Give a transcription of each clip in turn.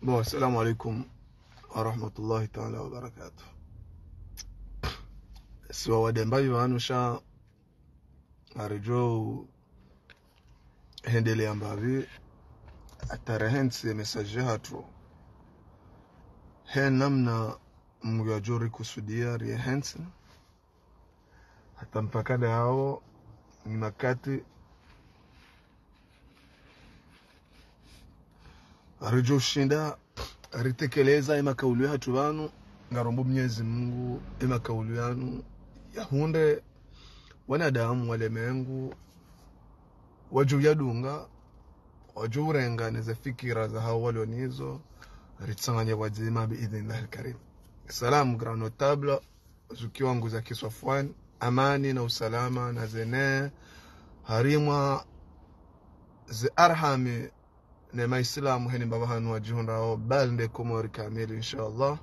السلام عليكم ورحمة الله تعالى وبركاته. سوى ودنبايو هانوشا أرجو هندلي أمبابي أترهنسي مساجهاتو هن نمنا مجاجوري كسوديا ريهنسي hata mpakada hao ni makati arijo shinda aritekeleza ima kauli hatu wanu ngarombo Mwenyezi Mungu ima kauli yanu yahunde wanadamu walemengu waju yadunga waju urenganiza fikira za hao walionizo ritsanganya wazima biidhnillah karim. Salamu grand notable zuki wangu za Kiswafwani, amani na usalama na zene harimwa ze arhami na maislamu heni baba hanu wajihunda o balde Komori kamili inshallah.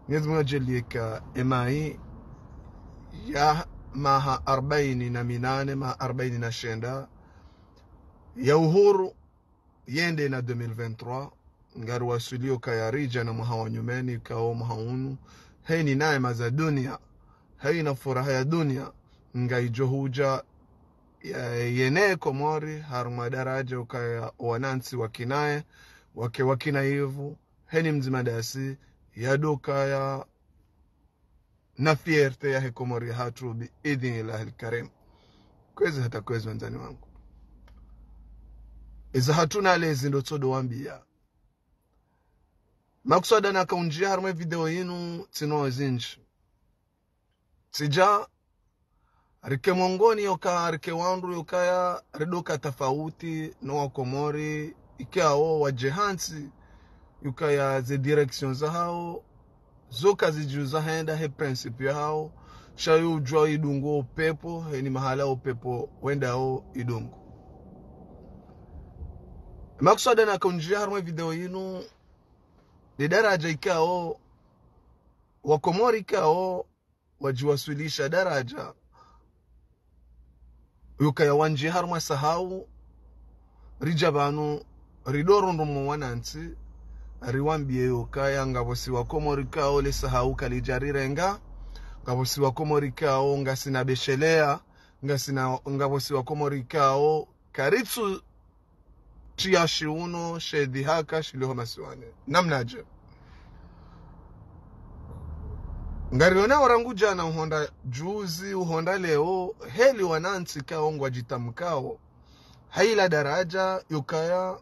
Mwenyezi Mungu ajalika imai ya maha 48 maha 49 ya uhuru yende na 2023 ngaru wasulio kayarija na maha wanyumeni kao maha unu heni naema za dunia haina furaha ya dunia ngaijohuja yene Komori haruma daraja ukaya wanansi wakinae wakina hivu heni mzimadasi yaduka ya na fierte ya Komori hatu biidhnillah karim. Kwezi hata kwezi wanzani wangu iza hatuna lezi ndo todo wambia makusada na kaunjia haruma video yinu tino zinji sija rike mongoni yoka rike wandu yoka ya redoka tafauti no wa Komori ikao wa jehansi yoka ya ze direction za hao zoka zijuza henda he principe hao shayu ujua idungo upepo heni mahala upepo wenda hao idungo makusada na kaunjia haruma video yinu ni daraja ikao wa Komori ikao wajiwasilisha daraja yuka ya wanji harma sahau rijabanu ridorundu mwanansi riwambie yuka ya ngabosi wa Komori kao le sahau kalijarirenga ngabosi wa Komori kao ngasina beshelea ngabosi wa Komori kao karitsu chiashi uno shedi haka shiliho masiwane namnaje ngariona warangu jana uhonda juzi uhonda leo heli wanansi kaongwa jitamkao haila daraja yukaya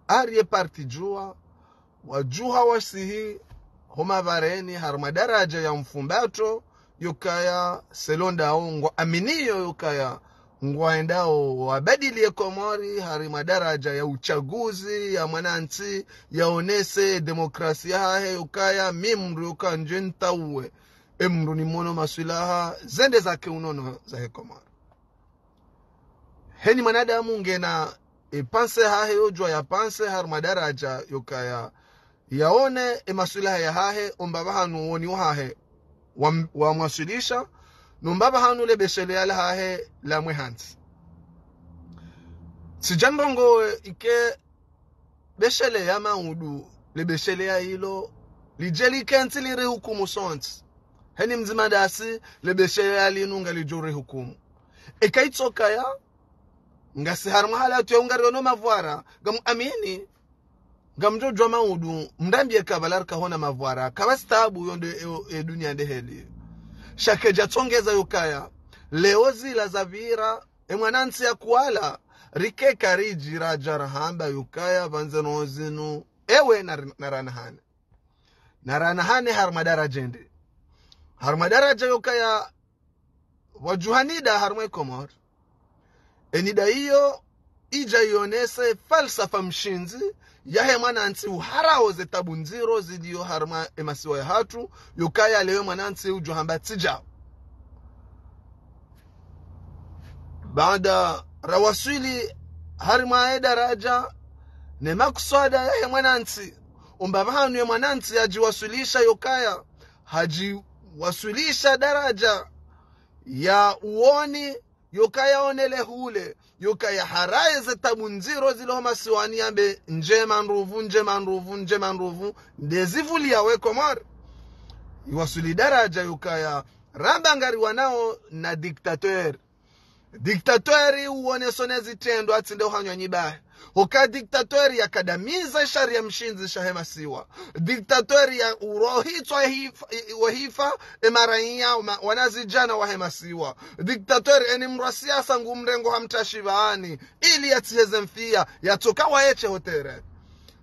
arie parti jua wajuha wasihi homa vareni harma daraja ya mfumbato yukaya selonda ongwa aminiyo yukaya ngwaendao wabadilie Komori harima daraja ya uchaguzi ya mwanansi yaonese demokrasia hahe ukaya mimru yuka njenta uwe emru ni mono masulaha zende zake unono za Komori heni manadamu ngena ipanse hahe ujwa ya panse harima daraja yukaya yaone masulaha ya hahe umbabahanu woni hahe wa mwasulisha numbaba hanu le beshele ala hahe la mwehansi sijambongo ike beshele ya maudu le beshele ya hilo lijeli kenti li rehukumu sonti heni mzimadasi le beshele ya linu nga lijuri hukumu ikaitoka ya nga siharma hala tuya ungariono mavuara gamu amini gamjojwa maudu mdambie kabalar kahona mavuara kawastabu yonde dunia ndeheli shakeja tongeza yukaya leo zila zavira mwanansi ya kuala rike kariji raja hamba yukaya vanzeno zinu ewe naranahane harmadara jende harmadara yukaya wajuhanida harmwe Komori enida hiyo ija ionese falsafa mshinzi yahe mwanansi uharao zetabu nziro zidiyo harma emasiwa ya hatu yukaya lewe mwanansi ujuhamba tija baada rawasili harma daraja ne makusada yahe mwanansi umbabahanu ya mwanansi hajiwasilisha yukaya hajiwasilisha daraja ya uoni yokaya onele hule yokaya haraye ze tabunziro zilo masiwani ambe njema nruvu ndezivulia we Komori iwasuli daraja yokaya rambangari wanao na diktatori uone sonezi tendo atinde uhanywa nyibahe hoka diktatori ya kadamiza sharia mshinzi shahema siwa diktatori ya urohitwa wahifa emaraia wanazijana wahema siwa diktatori eni mrasiasa ngumrengo hamtashivaani ili yatiheze mfia yatoka waeche hotere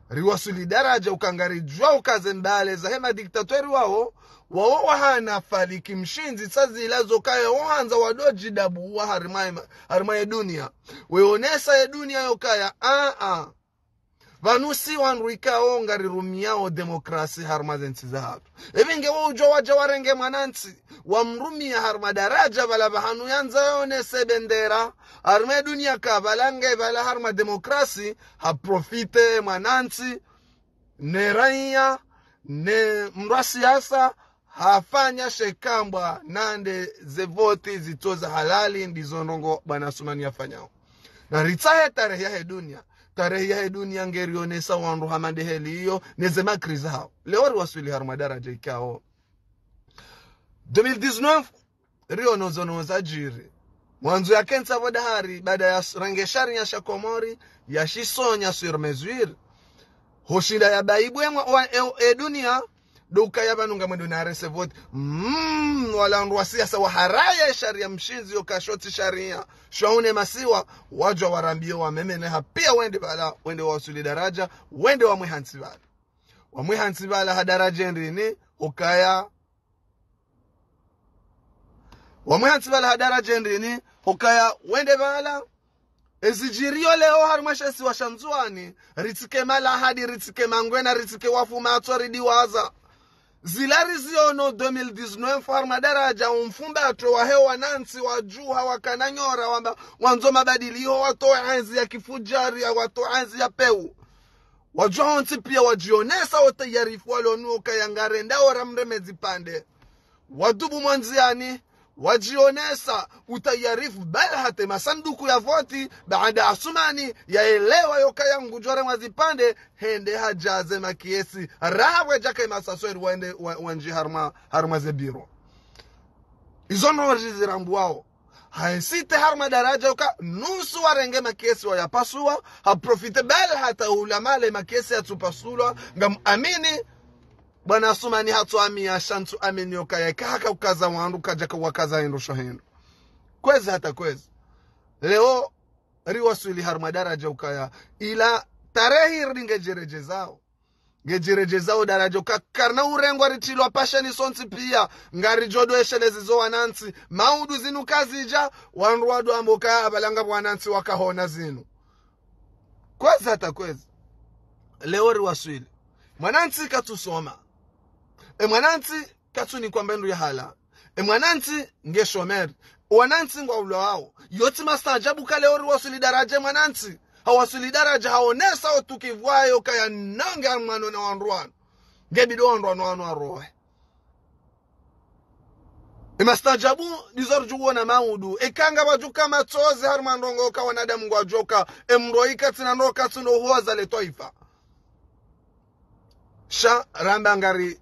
riwasuli daraja ukangarijwa ukazembale za hema diktatori wao wahana faliki mshinzi sazi ilazo kaya wahanza wadoji dabu wa harimaye dunia weonesa ya dunia yokaya vanusi wanruika ngari rumiao demokrasi harmazensi za hatu evinge waujo waja warenge manansi wamrumia harma daraja vala vahanu yanza yonese bendera harimaye dunia ka valange vala harma demokrasi haprofite manansi ne raia ne mrasiasa hafanya shekambwa nande zevoti zitoza halali ndizo ndongo bwana Sumani afanyao na ritsahe tarehe ya dunia ngerionesa wandu hamande heli hiyo nezema kriza hao leo riwasuli harma daraja ikao 2019 rio nozonoza jiri mwanzo ya kensa vodahari baada ya rangeshari ya Komori ya shisonya sur mesure hoshinda ya baibwe dunia duka yabanunga mwendo na resevoti wala ndu siasa wa haraya sharia mshinzi yokashoti sharia shaune masiwa wajwa warambio wa memene pia wende wasuli daraja wende wa mwihansi bala hadaraja ndini hokaya wa mwihansi bala hadaraja ndini hokaya wende bala ezijirio leo harumashasi wa shamzuani ritike mala hadi ritike mangwena ritike wafu matori diwaza zilari ziono 2019 farma daraja umfumba atoa hewa nansi wajuu hawakananyora wamba wanzo mabadilio watoa enzi ya kifujari watoa enzi ya peu wajuu honsi pia wajionesa watayarifu walonuoka yangarenda waramremezi pande wadubu mwanziani wajionesa utayarifu bala hate masanduku ya voti baada Asumani yaelewa yoka yangu jore mwazipande hende hajaze makiesi rawe jake masasweri wende wanji harma zebiro izono wajizirambu wao haisite harma daraja yoka nusu warenge makiesi wayapasua haprofite bala hata ulamale makiesi yatupasula ngam amini bwana Asumani hatuamia shantu amini yokaya haka ukaza wandu kajaka wakaza hendo shahendo kwezi hata kwezi leo riwasuli harma daraja ukaya ila tarehi ngejereje zao daraja ukakarna urengwa ritilwa pashani sonsi pia ngari jodo eshelezi zo wanansi maudu zinu kazija wandu wadu amboka abalanga wanansi wakahona zinu kwezi hata kwezi leo riwasuli mwanansi katusoma mwanansi katuni kwa mbendu ya hala mwanansi ngeshomeri wanansi ngwa ulo wao yoti mastajabu kale ori wasuli daraja mwanansi hawasuli daraja haonesa otukivwayo kaya nanga mano na wanruano ngebido wanruano arohe mastajabu nizorjuwa na maudu ekanga wajuka matozi harmandongo ka wanadamu ngwa joka emroika tinanoka tuno huwaza le toifa sha rambangari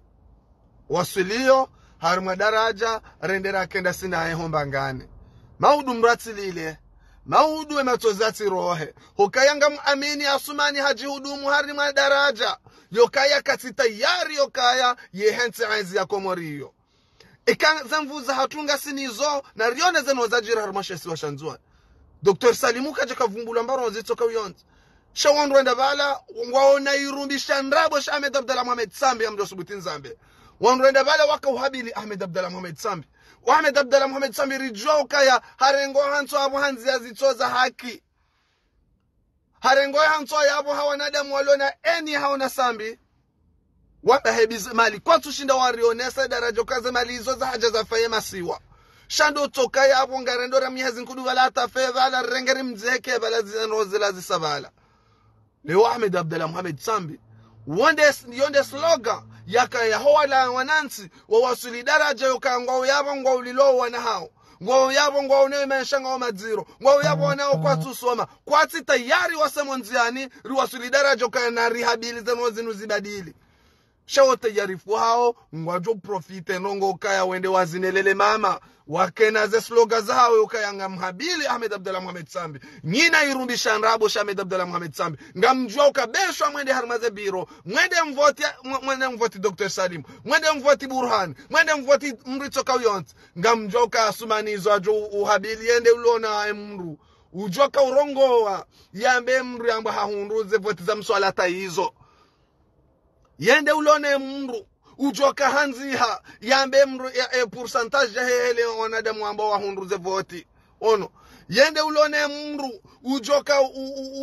wasulio harma daraja rendera kenda sina ehomba ngane maudu mratsilile maudu ematozati rohe hokayanga muamini Asumani haji hudumu harma daraja yokaya katita yari yokaya yehensi aizi ya Komoriyo zamvuza hatunga sinizo na rione zeno zajira harmashesi wa shanzua Dr. Salimu kaja kavumbula mbaro zitoka uyonzi shawandu wenda bala waona irumbi shandrabo sha Ahmed Abdallah Mohamed Sambi amdo subutin Zambe wandu wenda bala waka uhabili Ahmed Abdallah Mohamed Sambi wa Ahmed Abdallah Mohamed Sambi rijwa ukaya harengo hanto abu hanzi ya zitoza haki harengo hanto ya abu hawanadamu walona eni haona Sambi wapa hebiz mali kwa tushinda warionesa darajo kaze mali izo za haja za faye masiwa shando toka ya abu ngarendora mihazi nkudu wala hata feva ala rengeri mzeke bala zinozila zisabala leo Ahmed Abdallah Mohamed Sambi yonde slogan yaka ya hoala wanansi wa wasuli daraja yoka ngwa yaba ngwa ulilo wana hao ngo yabo ngo ne mensha ngo madziro ngo yabo nao kwa tusoma kwa tayari wasemonziani riwasuli daraja kana rehabilitation wazinu zibadili shawo tayari hao ngwajo profite nongo kaya wende wazinelele mama wakena ze sloga zao ukaya ngamhabili Ahmed Abdallah Mohamed Sambi nyina irumbisha nrabo Ahmed Abdallah Mohamed Sambi ngamjua ukabeshwa mwende harmaze biro mwende mvoti Dr. Salim mwende mvoti Burhan mwende mvoti Mrito Kayont ngamjua ukasumanizo ajo uhabili yende ulona emru ujoka urongoa yambe mru yamba hahunduze voti za mswalata hizo yende ulone mru ujoka hanziha yambe mru pourcentage hele wanadamu ambao wahunduze voti ono yende ulone mru ujoka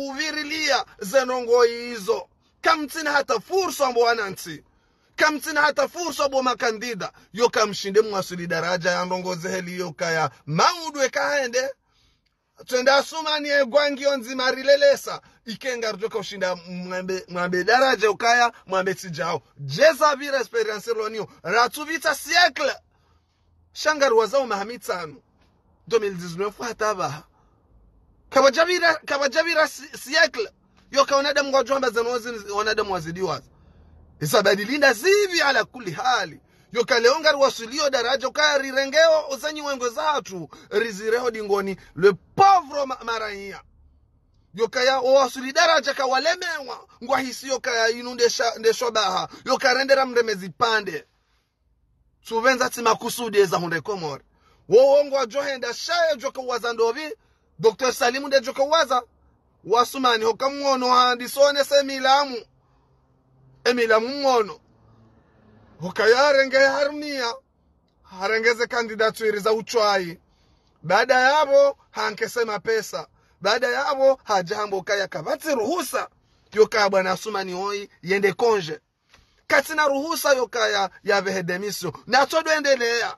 uvirilia zenongo hizo kamtina hata fursa ambao wanansi kamtina hata fursa ambao makandida yoka mshinde mwasuli daraja ya ndongoze heli yoka ya maudu ekaende twenda asumani egwangi onzima rilelesa ikenga rujoka ushinda mwambe daraja ukaya mwambe tijao jeza vira experience lonio ratuvita siècle shangaru wazao mahamitano 2019 hataba kabajabira siècle yoka wanadamu wajomba zanozi wanadamu wazidiwa isabadilinda zivi ala kuli hali yoka leonga ruwasulio daraja ukaya rirengeo uzanyi wengo zatu rizireho dingoni le pauvre maranya yoka ya wasuli daraja kawalemewa ngwa hisi yoka ya inundesha baha yoka rendera mremezi pande suvenza tima kusudi eza hunde Komori wongo wa johenda shaye joka wazandovi Dr. Salimu de joka waza wasumani hoka mwono handisone se emilamu mwono hoka ya renge harumia harengeze kandidatuiri za uchwai baada yabo hankesema pesa baada yabo hajambo kaya kabati ruhusa yoka bwana Asumani hoi yende konje katina ruhusa yoka ya vehedemisyo na todo endelea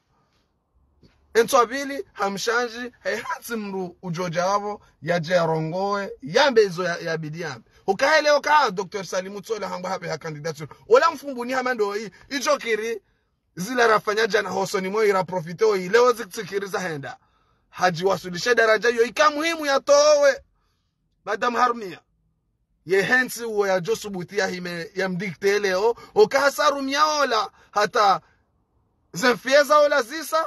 entwabili hamshanji hati mru ujoja wabo yaje yarongoe yambe izo ya bidiyambe ukahele yoka Dr. Salimu Tola hamba hape ya kandidatu ola mfumbuni hamando hii ijokiri zile rafanya jana hosoni mo ira profito leo zikiriza henda haji wasulishe daraja yo ikamuhimu ya towe madam harumia ye hensi uwe ya josubutia hime ya mdikte leo ukahasaru ola hata zemfieza ola zisa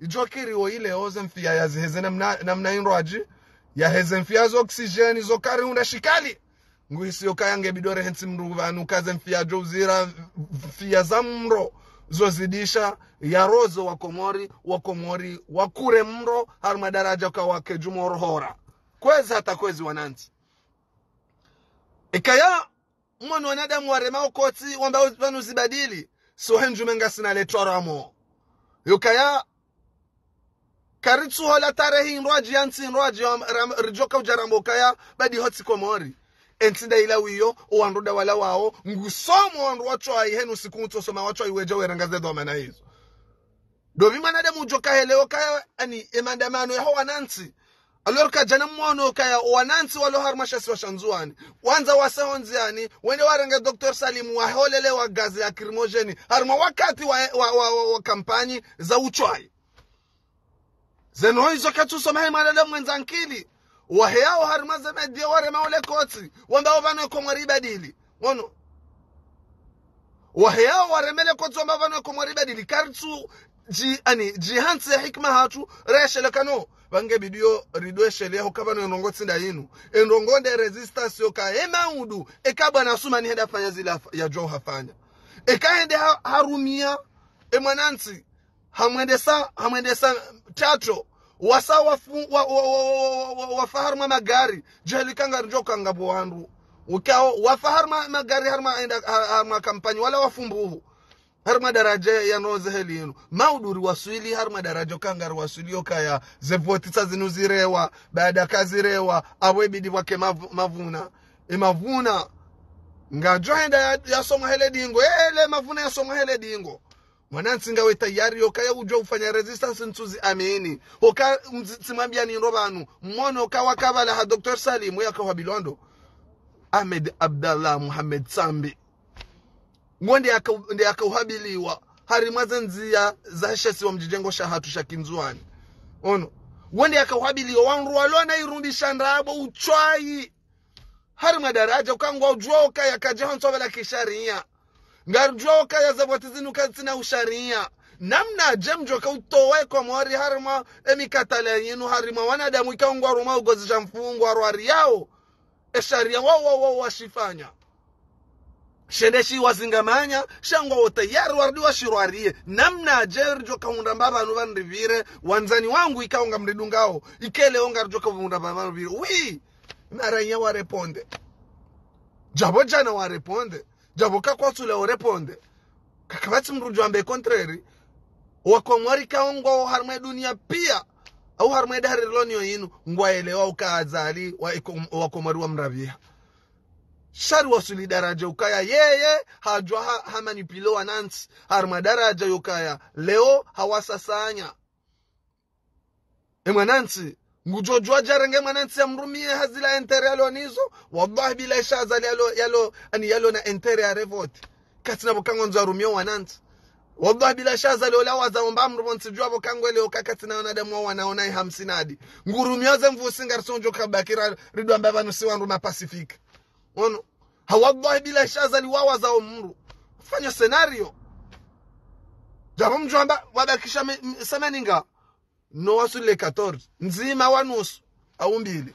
ijokiri o ileo zemfia ya ziheze namna inroaji ya hezemfia zo oksijeni zo kari unda shikali nguhisi yokayange bidore hensi mruvanu kazemfia jo uzira fia zamro zozidisha ya rozo wa Komori wakure mro harma daraja kwa wake jumorohora kwezi hata kwezi wananti ikaya mwana wanadamu waremao koti wamba wanu zibadili so henju menga sina letoramo yukaya karitsu hola tarehi nroji yanti nroji rijoka ujarambo kaya badi hoti Komori entsinda ila wiyo owanruda wala wao ngusomo wanru wacho aihenu sikunto soma wacho iweje werangaze doma na hizo dovi manadamu ujoka heleo kaya ani emandamano yaho wanansi alorka jana mwono kaya wanansi walo harmashasi washanzuani wanza wasehonziani wende waranga Dr. Salimu waholele wa gazi ya kirimojeni harma wakati wa kampanyi za uchwai zeno hizo katu somahe manadamu mwenzankili waheyao harmaze media warema ole koti wamba wano Komori badili wono waheyao waremele koti wamba wano Komori badili kartu jihansi ya hikma hatu reshele kano wange bidio ridweshele ya hukabano enrongoti nda inu enrongonde resistance yoka emaudu ekaba na Asumani henda fanya zila ya jo hafanya hende harumia emwanansi hamwendesa chacho wasa wafaharma magari jelikanga njoka ngabo wandu ukao wafaharma magari harma kampani wala wafumbuhu harma daraja ya noze helinu mauduri waswili harma daraja kanga waswili okaya zevotisa zinuzirewa baada kazirewa awebidi wake mavuna ngajo henda ya soma hele dingo mavuna ya soma hele dingo mwanansi ngawe tayari yokaya ujo ufanya resistance ntuzi amini hoka mtsimambia ni robanu mmono kawa kabala ha Dr. Salimu yakawa bilondo Ahmed Abdallah Mohamed Sambi ngonde yakauhabiliwa hari mazenzia za heshesi wa mjijengo shahatu shakinzuani ono wende akawabilio wanru walona irumbisha ndabo uchwai hari madaraja ukangwa ujua ukaya kajeho nsobela kisharia ngarujua ukaya zabwatizinu katina usharia namna jemjo kautowe kwa mwari harima emikatale yinu harima wanadamu ikaungwa ruma ugozisha mfungu warwari yao esharia wao washifanya shendeshi wazingamanya shangwa wotayari wardi washirwarie namna jerjo kaunda mbaba nuvanrivire wanzani wangu ikaunga mridungao ikele onga rjo kaunda mbaba nrivire wi maranya wareponde jabo jana wareponde jabo kakwasule wareponde kakabati mrujo ambe contrary wakomwari kaungwa harma dunia pia au harma dahari lonyo yinu ngwaelewa ukaazali wakomwari wa mravia shari wasuli daraja ukaya yeye hajwa hamanipilo wanansi harma daraja ukaya leo hawasasanya mwanansi ngujojwa jarenge mwanansi ya mrumie hazila entere alonizo wallahi bila ishazali yalo na entere ya revote katina bukangonzo arumio wanansi wallahi bila shazali ola wazaomba mrubonsi jwa bukangwele okakatina wanadamu wanaona 50 hadi ngurumioze mvusinga rsonjo kabakira ridwa mbaba nusiwandu na Pacific ono hawallahi bila shazali wawaza umru fanya scenario jabu mjomba wabakisha semaninga no wasule 14 nzima wanusu au mbili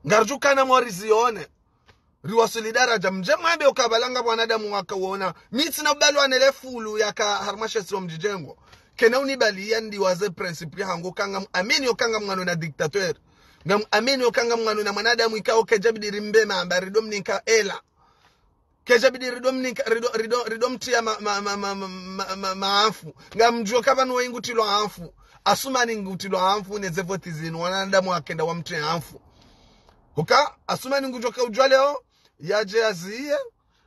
ngarjukana mwarizione riwasuli daraja mjemwambe ukabalanga wanadamu wakaona miti na balwa nelefulu yaka harmashesiro mjijengo kena unibalia ndi waze principe hango kanga amini okanga mngano na dictateur ngam amini okanga mngano na mwanadamu ikao kejabidi rimbe mamba ridomnika ela kejabidi ridomnika ridomtia maafu ngam joka banu waingutilo afu asumani ngutilo afu nezevoti zinu wanadamu akenda wamtia afu hoka asumani ngujoka ujwaleo yaje aziye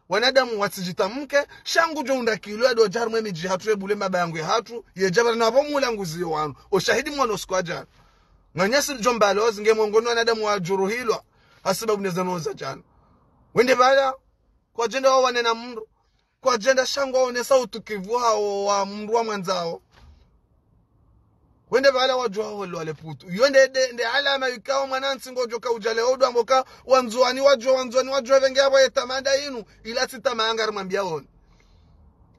wanadamu wasijitamke shangu jo undakilo ado jarumwe miji hatu ebule mabangu hatu yejabara na bomula nguziyo wanu oshahidi mwana usikwaja nganyasi jombalozi ngemongono wanadamu wajuruhilwa sababu nezanoza jana wende bala kwa jenda wao wanena mndu kwa jenda shangu waonesa utukivu hao wa mndu wa mwanzao wende bala wajua wale putu yonde de alama yikao mwanansi ngojo ka ujale odu amboka wanzuani wajua venge abo yetamanda inu ila titamanga rumambia won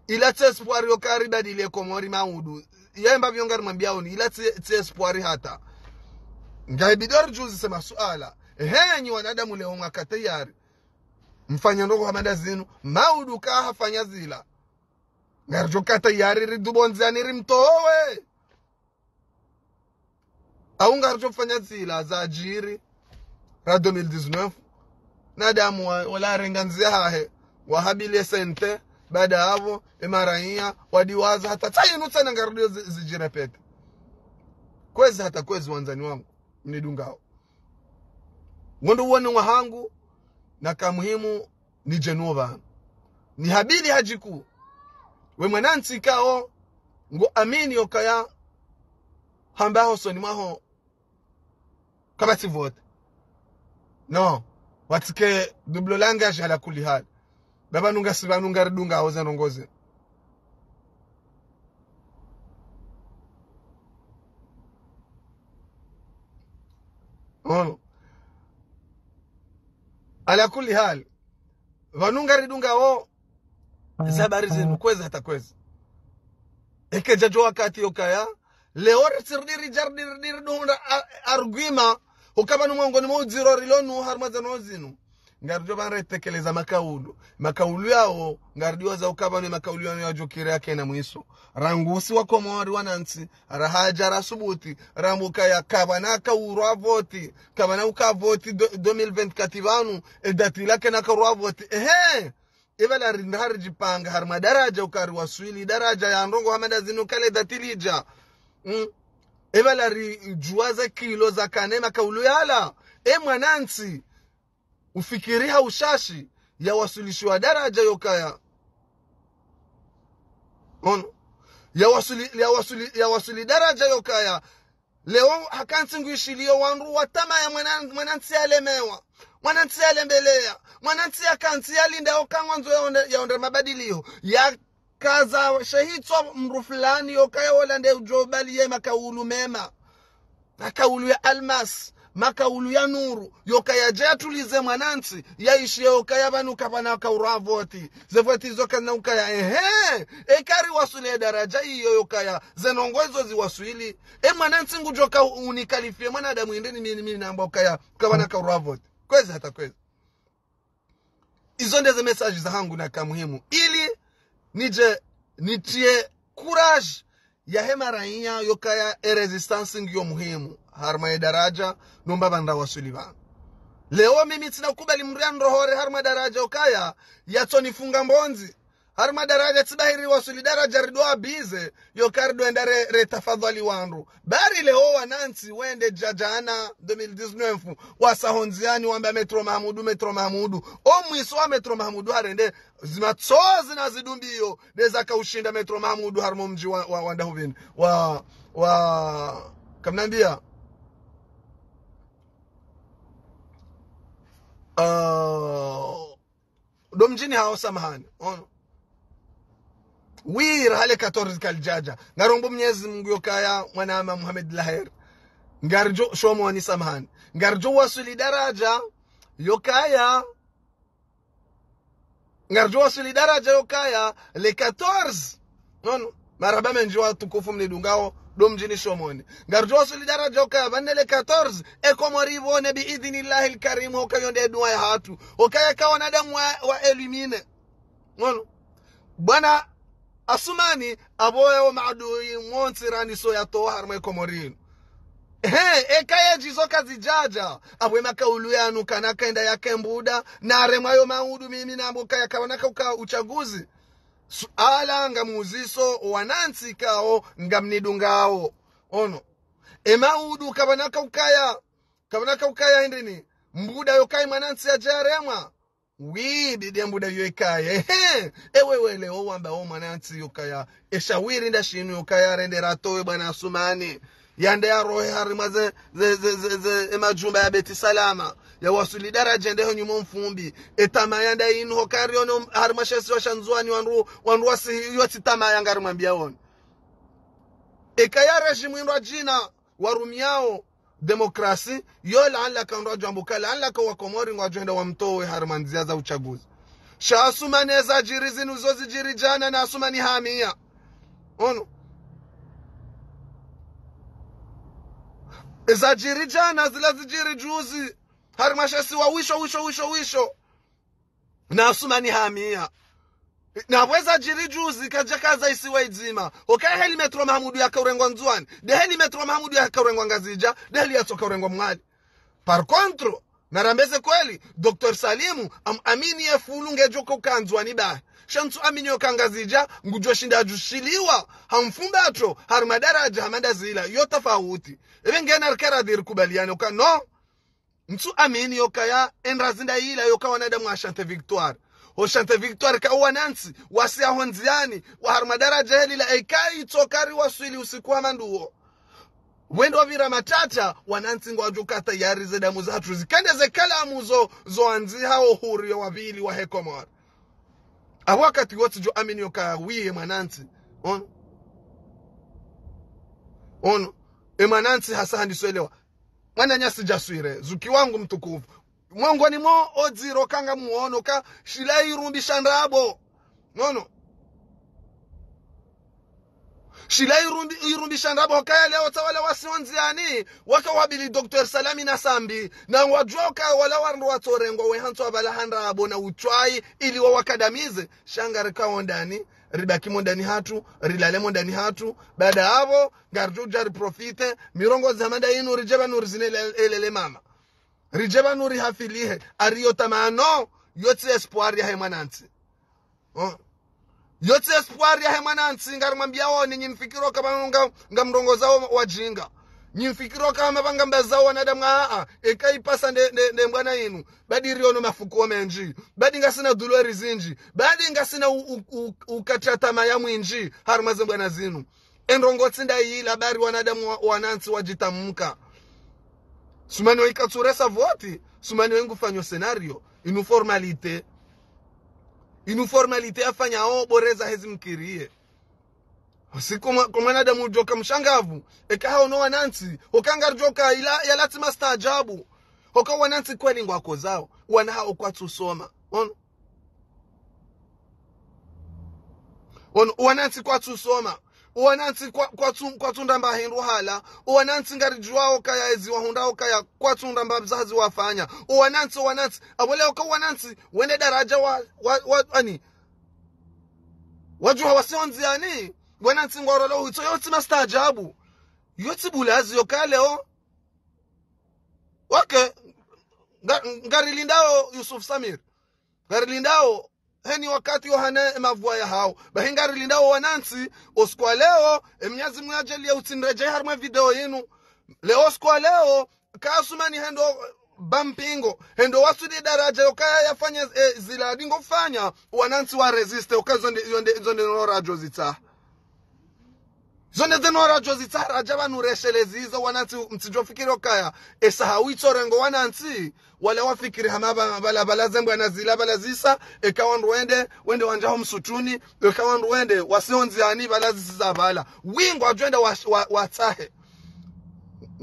ila espoir yo kariba dile komori maudu yemba vyonga rumambia won ila espoir hata ngaibidor juzi sema suala henyi wanadamu leo mwaka tayari mfanya ndogo hamanda zinu maudu ka hafanya zila ngarjoka tayari ridubonzani rimtowe aunga rjofanya zila za ajiri ra 2019 nadamu wala renganzia hahe wahabile sente baada hapo emaraia wadiwaza hata tayinu sana ngarudio zijirepete kwezi hata kwezi wanzani wangu mnidungao ngondo uone wahangu na kamuhimu ni Jenova ni habili hajiku we mwanansi kao ngo amini okaya hamba hoso ni maho kabati vote no watike double langage ala kuli hal baba nunga siba nunga ridunga hoza nongoze ala kuli hal vanunga ridunga o zabari zenu kweza hata kweza ekeja jo wakati okaya leo resirdiri jardir dunda arguima ukaba numongo ni muziro rilonu harmazano zinu ngarjo banretekeleza makaulu yao ngardio za ukaba ni makaulu yao yajokire yake na mwiso rangusi wako mwari wanansi rahaja rasubuti rambuka ya kabana ka urwa voti kabana ukavoti 2024 vanu edati lake na ka voti ibala rindhar jipanga har madaraja ukari waswili daraja ya ndongo hamada zinu kale datilija ebala juaza kilo za kanema kaulu yala mwanansi ufikiria ushashi ya wasulishwa daraja yokaya ya wasuli daraja yokaya leo hakansi nguishilio wanru watama ya mwanansi alemewa mwanansi alembelea mwanansi akansi alinda okangwanzo ya onde mabadilio ya kaza shahitwa mru fulani yokaya wala nde ujobali ye makaulu mema, makaulu ya almas, makaulu ya nuru yokaya jaya tulize mwanansi yaishi yokaya banu kapana kauravoti zevoti zoka na ukaya ekari wasule daraja iyo yokaya zenongozo ziwaswili mwanansi ngujoka unikalifie mwanadamu indeni mimi namba ukaya kapana kauravoti kwezi hata kwezi. Izo ndeze message za hangu na kamuhimu ili nitie courage ya hema raia yokaya resistance ngiyo muhimu harma daraja nomba banda wasuliva. Leo mimi tina kubali mriando hore harma daraja yokaya yatonifunga mbonzi harma daraja tibahiri wasuli daraja ridoa bize yokardo endare retafadhali wanru bari leo wanansi wende jajana 2019 wasahonziani wamba Metro Mahamudu omwiso wa Metro Mahamudu harende zimatsozi na zidumbiyo neza kaushinda Metro Mahamudu harmo mji wa Ndahuvini wa kamnambia domjini hao samahani wira hale 14 kaljaja ngarombo Mwenyezi Mungu yokaya mwanama Muhammad Lahir ngarjo shomo wani samahani ngarjo wasuli daraja yokaya le 14 non maraba menjwa tukufu mnidungao domjini shomoni ngarjo wasuli daraja yokaya banne le 14 ekomorivo ne bi idhnillahi alkarim hokayonde dua ya hatu hokaya kawa nadamu wa elimine non bwana asumani aboya wa maadui mwonsirani so ya toa harma komorino ekaya jizoka zijaja abwe makaulu yanu kanaka enda yake mbuda na aremayo maudu mimi na mboka ya kawanaka uka uchaguzi ala ngamuziso wanansi kao ngamnidungao ono maudu kawanaka ukaya ndini mbuda yokai manansi ya jarema widi mbuda yoikaye ewewe leo wamba mwanansi yokaya eshawiri ndashinu yokaya rendera towe bwana Asumani yande ya rohe harimaze majumba ya Beti Salama ya wasuli daraja ndeho nyumo mfumbi etama yanda inu hokari ono harimashesi washanzuani wanru wasi yoti tama yanga harimambia ono ekaya rejimu indwa jina warumiao demokrasi yo laala kaundwa jambuka laala kwa Komori ngwajenda wa mtowe harimanzia za uchaguzi sha Asumani eza jiri zinu zozi jiri jana na Asumani hamia ono eza jiri jana zila zijiri juzi harimashesi wa wisho na Asumani hamia na weza jiri juzi kajakaza isiwe izima okay heli Metro Mahamudu ya kaurengwa nzuani de heli Metro Mahamudu ya kaurengwa ngazija de heli ya toka urengwa mwali par contro narambeze kweli Dr. Salimu amini ya fulunge joko kanzuani ba shantu amini yokangazija ngujwa shinda ajushiliwa hamfumbato harmadaraja hamanda zila yotafauti ngena arkera dir kubaliane oka no mtu amini yokaya enrazinda ila yokawa nadamu ashante victoire Oshante Victoire ka wanansi wasia honziani wa harmadaraja heli la ekai tokari waswili usiku wa manduo wendo wa vira matata wanansi ngwajuka tayari zedamu zatu zikende ze kalamu zo anzi hao huri wa vili wa Hekomor awakati wote jo amini yoka wiye manansi ono manansi hasa handiswelewa mwana nyasi jaswire zuki wangu mtukufu Mwangu ni mo odziro kanga muono ka shilai rumbisha ndabo nono shilai rumbisha ndabo kaya leo tawala wasionziani waka wabili Dr. Salami na Sambi na wajoka wala wandu watorengo wehanto wabala handabo na uchwai ili wawakadamize shangari kao ndani ribaki mondani hatu rilale mondani hatu baada havo garju jari profite mirongo zamanda inu rijeba nurizine elele mama rijeba nuri hafilihe ariyo tamano yotsi espoir ya hemanansi yotsi espoir ya hemanansi ngarimwambia wao nyimfikiro kama ngamrongoza wajinga nyimfikiro kama bangambeza wanadamu ekaipasa nde mbwana yinu badi riono mafuko menji badi ngasina dulori zinji badi ngasina ukachatama ya mwinji harumaze mbwana zinu enrongotsi ndayila bari wanadamu wanansi wajitamuka Sumani ikatsuresa voti, sumani wengu fanyo scenario, inu formalite. inu formalite afanya o boreza hezi mkirie siku mwanadamu joka mshangavu hao no wanansi okanga joka ila yalati mastajabu hoka wanansi kweli ngwako zao wana hao kwa tusoma wanansi kwa tusoma wanansi kwa tundamba hindu hala wanansi ngarijwao kaya ezi wahundao kaya kwa tundamba mzazi wafanya wanansi abole oka wanansi wende daraja ani wajuha wasionzi yani wanansi ngorolo huto yoti mastajabu yoti bulazi yoka leo ngarilindao Yusuf Samir ngarilindao heni wakati yohane mavua ya hao bahingari lindao wanansi oskwa leo mnyazi mwajeli ya utinreje harma video yenu leo skwa leo kasumani hendo bampingo hendo wasudi daraja yokaya yafanya ziladi ngofanya wanansi wa resiste okazonde zonde no radio zita zonde no radio zita rajaba nureshelezi wanansi mtijofikiri okaya esahawito rengo wanansi wale wafikiri hamaba bala zembo anazila bala zisa ekawandu wende wanjaho msutuni ekawandu wende wasionzi ani bala zisa bala wingo ajwenda watahe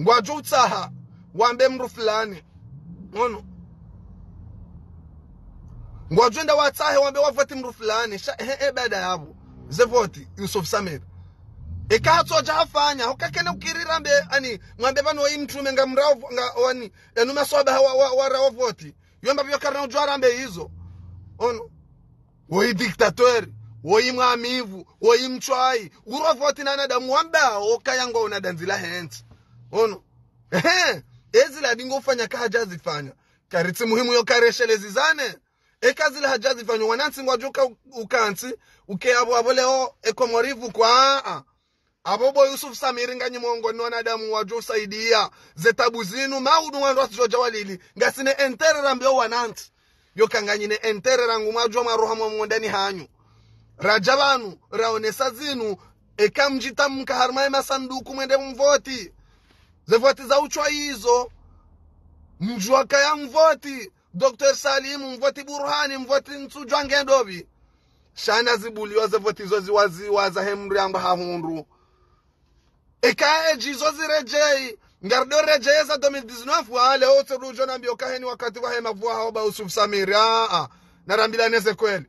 ngwajo utaha wambe mru fulani ngwajwenda watahe wambe wavoti mru fulani baada yabo zevoti Yusuf Samir ekato jafanya hokakene ukirirambe ani mwambe bano imtume ngamrao wani enuma soba wa voti yomba byo karna ujwarambe hizo woi dictateur woi mwamivu woi mchwai urovoti na nadamu wamba okayango unadanzila hands ezila dingo ufanya kaja zifanya kariti muhimu yo kareshelezi zane ekazila hajazi fanya wanansi ngwajuka ukansi abo leo ekomorivu kwa abobo Yusuf Samir nganyi mongo ni wanadamu wajo saidia zetabu zinu maudu wandu wasijoja walili ngasine enterera mbeo wanansi yo kanganyine enterera ngumajwa maroha mwondani hanyu rajabanu raonesa zinu ekamjita mkaharmae masanduku mwende mvoti zevoti za uchwa hizo mjwaka ya mvoti Dr. Salim mvoti Burhani mvoti nsujwa ngendobi shana zibuliwa zevoti zozi waza hemri amba hahundu ekae jizozi rejei ngardo rejei za 2019 wale ote rujo nambio kaheni wakati wa hema vua haoba Yusuf Samir narambila neze kweli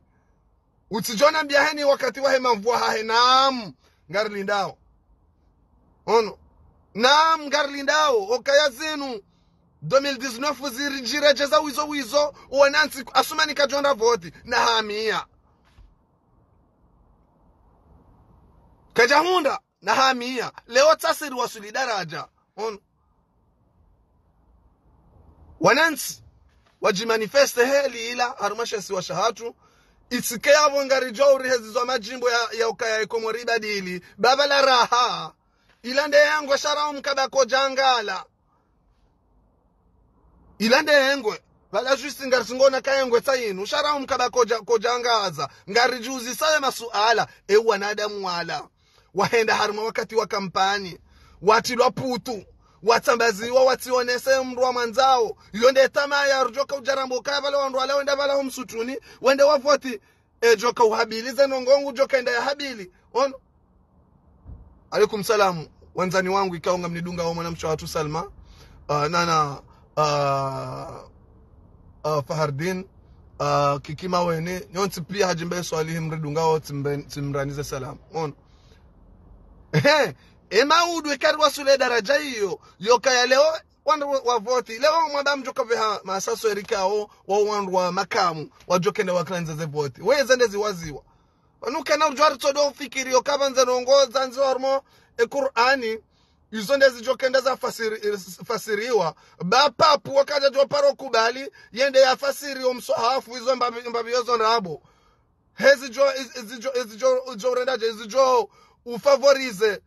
utijona mbia heni wakati wa hema vua hahe naam ngarlindao naam ngarlindao okaya zinu 2019 zirijirejeza wizo wanansi asumani kajonda voti na hamia kajahunda na hamia leo tasiri wasuli daraja wanansi wajimanifeste heli ila harumashesi wa shahatu itike yabo ngarijo urihezizo majimbo ya ukaya ikomori badili baba la raha ilande yangu sharao mkabako jangala ilande yengwe bala justi ngarisingona kayengwe tsayinu sharao mkabako kojangaza ngarijuzi saye masuala wanadamu wala wahenda haruma wakati wa kampani watilwa putu watambaziwa wationese mru wa manzao yonde tamaa ya rujoka ujarambo kaya bala wandu wala wenda bala humsutuni wende wavoti joka uhabilize nongongu joka enda ya habili alaikum salamu wanzani wangu ikaonga mnidunga wa mwanamsha watu Salma nana Fahardin kikima wene nyonti pia hajimbe swalihi mridunga wa timranize salamu emaudu ikari wasule daraja hiyo yoka ya leo wandu wa voti leo mwanda mjoka viha maasaso erikao wa wandu wa makamu wajokende waklanza ze voti weze ndezi waziwa wanuke na ujwari todo ufikiri yoka banza nongoza nzi warmo Qur'ani izo ndezi jokende za fasiriwa bapapu wakaja jwa paro kubali yende ya fasiri umsohafu izo mbabi yozo nrabo hezi jo rendaje hezi jo ufavorize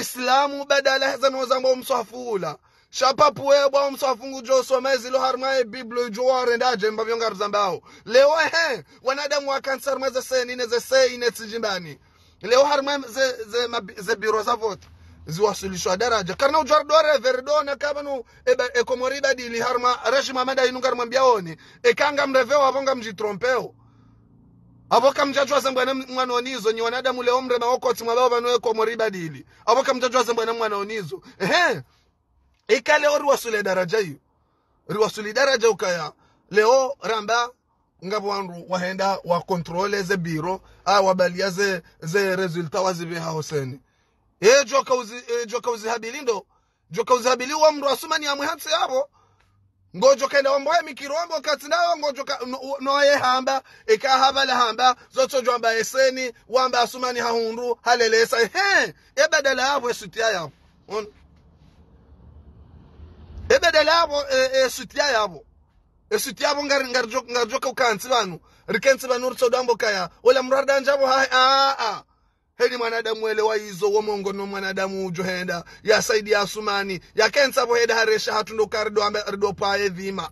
Islamu badala heza nozango umsafula shapapu webwa umsafungu jo somezi lo harmae biblo jo warendaje mbavyo ngarzambao leo wanadamu wa kansar maze senine ze seine tsijimbani leo harmae ze biro za vote ziwasilishwa daraja karna ujardore verdona kabanu ekomori badili harma reshima mada inungar mwambiaoni ekanga mreveo avonga mjitrompeo avoka mjajwa zambwana mwana onizo ni wanadamu leo mre maokoti mwabao vanu ekomori badili avoka mjajwa zambwana mwana onizo ikale riwasule daraja hiyo riwasuli daraja ukaya leo ramba ngabo wandu wahenda wa controle ze biro wabalia ze resulta wazive ha Hoseni joka uzi habilindo joka uzi habili wa mru asumani amwe hatsi yabo ngojo kenda wamboye mikirombo katinao ngojo noye hamba eka habala hamba zoto jwamba eseni wamba asumani hahundu halelesa ebadala yabo esutia yabo ebadala yabo esutia yabo esutiabo ngarjoka ukansi banu rikensi banu rutodambo kaya wala mrada njabo hedi mwanadamu elewa hizo womongo no mwanadamu ujohenda ya saidi ya Asumani ya kensa bo heda haresha hatu ndo karido amba rido pae dhima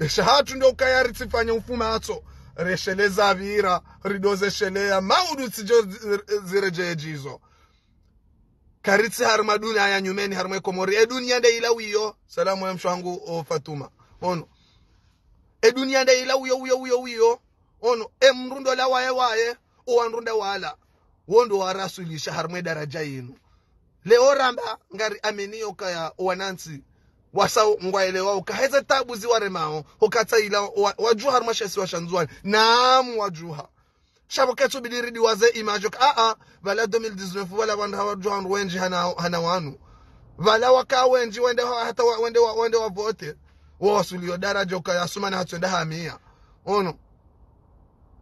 shahatu ndo kaya ritifanya ufuma ato resheleza vira ridoze shelea maudu tijo zireje jizo karitsi harma dunia ya nyumeni harma komori dunia nda ilawiyo salamu ya mshangu Fatuma dunia nda ilawiyo ono mrundo la waye owanrunda wala wondo warasulisha harma daraja yinu leo ramba ngari ameniyo kaya wanansi wasa ngwaelewa ukaheza tabu ziwaremao ukata ila wajuha harma shesi washanzuani naam wajuha shabo ketu bidiridi waze imajok vala 2019 wala wanda hawajuha wenji hana wanu vala waka wenji wende hata wende wavote wasulio daraja ukaya Asumani hatuenda hamia ono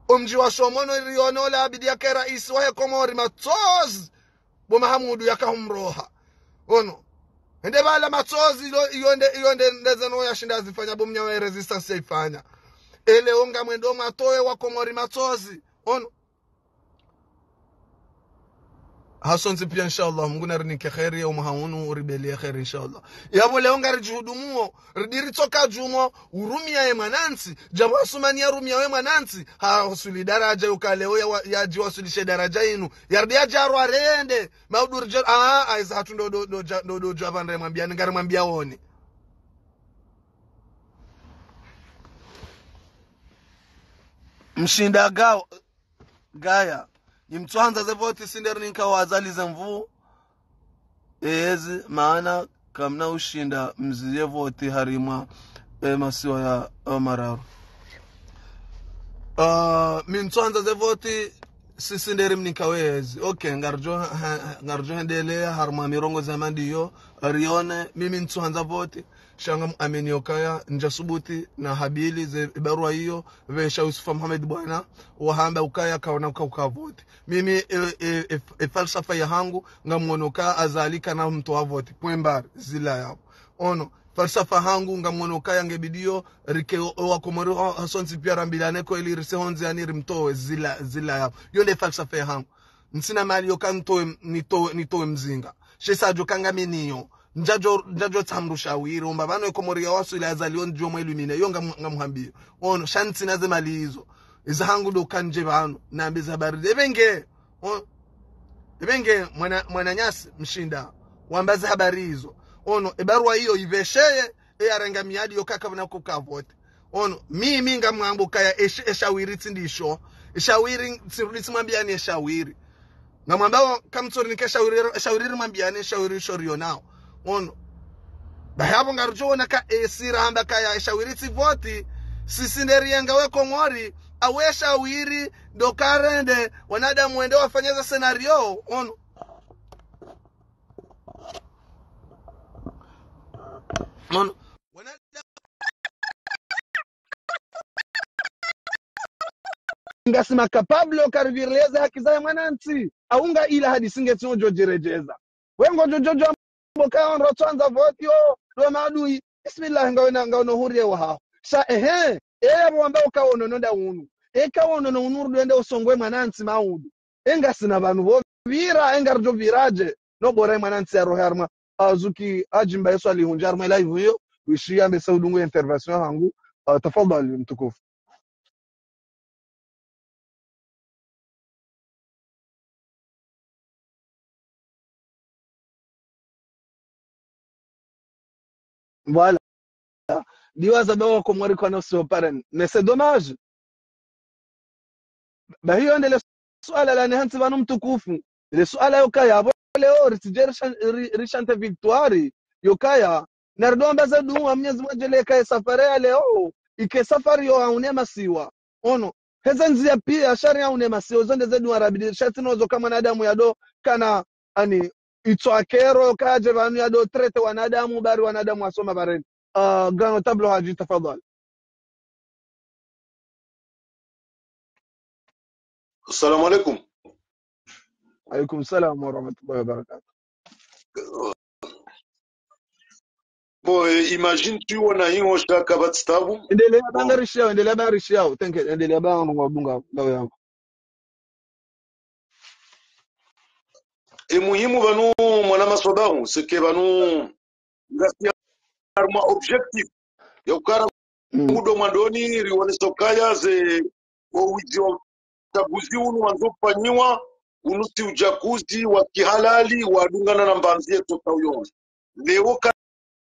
umji wa shomono riono la bidia ke rais wa Komori Matsozi bo Mahamudu yakahumroha ono ende bala Matsozi iyonde ndezeno yashinda zifanya bo mnyawe resistance ifanya ele onga mwendo matoe wa Komori Matsozi ono hasonzi pia inshallah Mungu narinike khairi ya umahunu uribelia khairi inshallah yabo leo ngari juhudumuo ridiri toka jumo urumia ye manansi jabu Asumani ya rumia we manansi husuli daraja ukaleo ya jiwasulishe daraja inu yardi ya jaru arende maudur jaru aiza hatu ndo javandre mwambia ngari mwambia woni mshinda gaya imtwanza zevoti sinderi ninka wazalize mvu maana kamna ushinda mziye voti harimwa masiwa ya mararu mintwanza zevoti sisinderi mninka wezi ngarjo hendelea harma mirongo zamandi yo rione mimi ntwanza voti shanga ameni okaya njasubuti na habili ze barua hiyo vesha Yusufa Muhammad bwana wahamba ukaya kaona ukavoti mimi falsafa ya hangu ngamuonoka azalika na mtu avoti pwembar zila yao ono falsafa hangu ngamuonoka yangebidio rike wa Komori hasonsi pia rambilane ko ili risehonzi yani rimtowe zila yao yonde falsafa ya hangu nsina mali yokantoe nitoe mzinga shesajo kanga miniyo njajo tamrusha wiro mbabano Komori ya wasu ila azalion jomo ilumine yonga ngamuhambio ono shanti naze mali hizo izahangu do kanje bano na mbiza baride ebenge mwana nyasi mshinda wambaze habari hizo ono ebarua hiyo ivesheye yarenga miadi yokaka bana kukavote ono mimi ngamwambo kaya eshawiri tindisho eshawiri sirudi simwambiani eshawiri ngamwambao kamtsori nikeshawiri mwambiani eshawiri shorio nao ono bahabo ngarjona ka esira hamba kaya eshawiri tivoti sisinderianga we Komori awesha wiri ndo karende wanadamu wende wafanyeza scenario ono ngasima kapablo karvirleza haki za mwananchi aunga ila hadi singetino jojirejeza wengo jojo mboka on rotwanza votio do madui bismillah ngaona hurie wa hao sa abo ambao kaono nonda unu kaono no unuru ende usongwe mwananchi maudu engasina banu bo vira engarjo viraje no bora mwananchi ya roharma azuki ajimba yesu alihunjarma live hiyo wishia mesaudungu intervention hangu tafadhali mtukufu Voilà. Diwaza bawa kwa mwari kwa nafsi waparen. Mais c'est dommage. Hiyo ndele swala la nihansi banu mtukufu. Ile swala yokaya abo leo ritijeri rishante victoire yokaya nardo mbaza du wa Mwenyezi Mungu jele kaya safari ya leo ike safari yo haune masiwa ono heza nzia pia sharia haune masiwa zonde zedu arabidi shati nozo kama nadamu yado kana ani itwakero kaje banu yado trete wanadamu bari wanadamu wasoma bareni gano tablo haji tafadhali. Assalamu alaikum. Alaikum salam wa rahmatullahi wa barakatuh. Bo imagine tu wana hiyo shaka batstabu. Endelea bangarishao thank you endelea bana ngwabunga ngawe yangu. E muhimu banu mwana masodahu sike banu ngasia arma objectif yokara mudo mandoni riwone sokaya ze owizi wa uchaguzi unu wanzofanyiwa unusi ujakuzi wa kihalali wadungana na mbanzie tota uyo leo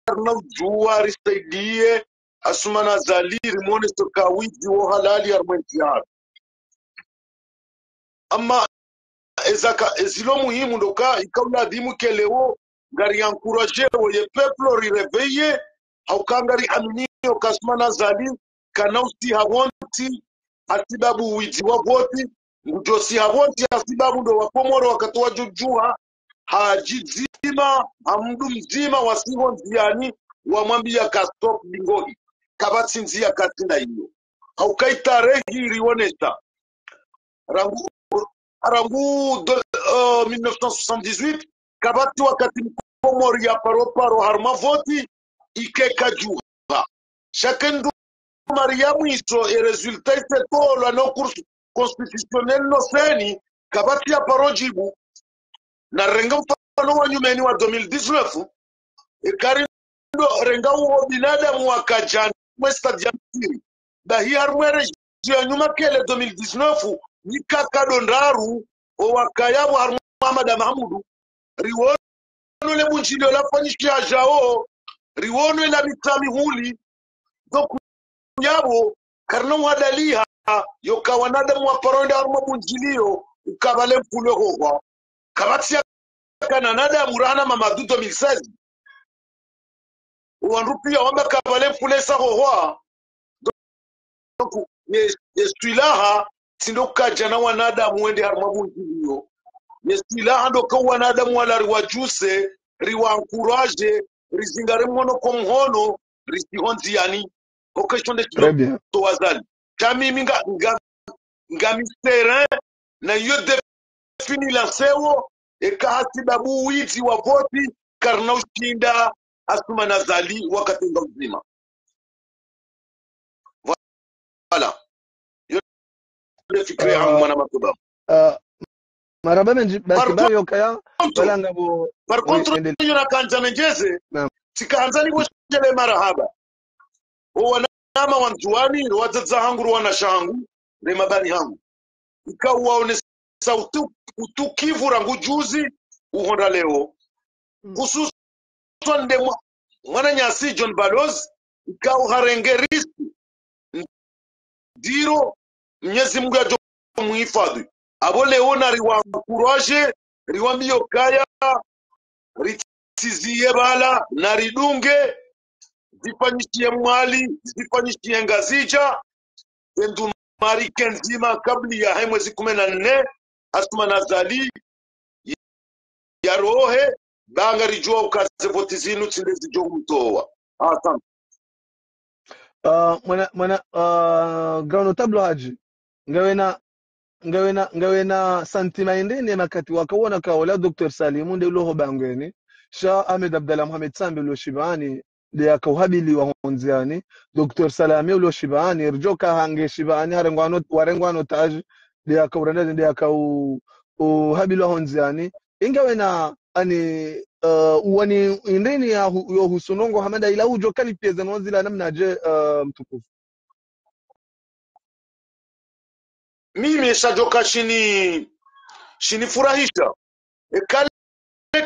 karna ujua risaidie asumana zali rimone soka wizi wa halali armentiar ama ezaka ezilo muhimu ndoka ikaula dimu keleo ngari encourager oye peuple ri réveiller haukangari aminio kasmana zali kanausi havonti atibabu wiji wa voti ngujosi havonti atibabu ndo wakomoro wakatoa jujua hajizima amdu mzima wasiho nziani wamwambia ka stop bingohi kabatsinzia katina hiyo haukaitarehi rionesha rangu 1978 kabati wakati mkomori ya paro harma voti ikeka juha shakendu mariamu iso e resultat ite tolo no cours constitutionnel no seni kabati ya paro jibu na renga mfano wa nyumeni wa 2019 ikarindo renga uo binadamu wakajani mwesta jamtiri dahi harmwere ya nyuma kele 2019 nikaka dondaru owakayabu harmu Muhammad Mahmudu riwono le bunjilo la fanyishia jao riwono la mitami huli doku yabo karno wadaliha yokawanada mwa paronda harmu bunjilio ukabale mpulo hoho kabatia kana nada murana mamadu 2016 uwanrupia wamba kabale mpule sa hoho donc yestuilaha sindoka jana wanadamu wende harmabunjilio yestuilaha ndoka wanadamu wala riwajuse riwankuraje rizingare mhono kwa mhono risihonziani okeshonde chido to wazali kami minga mistere na yo defini la sewo ekahati babu wizi wa voti karna ushinda asuma nazali wakati mzima voilà fikre yangu mwana makuba maraba menji bakibari yokaya balanga bo par contre yona kanjana njeze tikaanzani boshele marahaba owanama wanzuani wadzadza hangu wana shangu le mabani hangu ikawaone sautu utukivu rangu juzi uhonda leo hususan de mwana nyasi John Balozi ikau harenge riski diro Mwenyezi Mungu ajo muhifadhi abo leo na riwankuraje riwambio kaya ritizie bala na ridunge zifanyishie mwali zifanyishie ngazija endu marike nzima kabli ya mwezi 14 asuma nazali ya rohe banga rijua ukaze voti zinu tindezi jo mtoa asante mwana ground table haji ngawena santima indene makati wakawona ka wala Dr. Salimu ndelo ho bangweni sha Ahmed Abdallah Mohamed Sambi lo shibani de akawhabili wa honziani Dr. Salami lo shibani rjoka hange shibani warengwano taj de akawranda de akaw habili wa honziani ingawena ani wani indeni ya husunongo hamada ila ujo kali pia zanwazila namna je mtukufu mimi sajoka shini furahisha ekale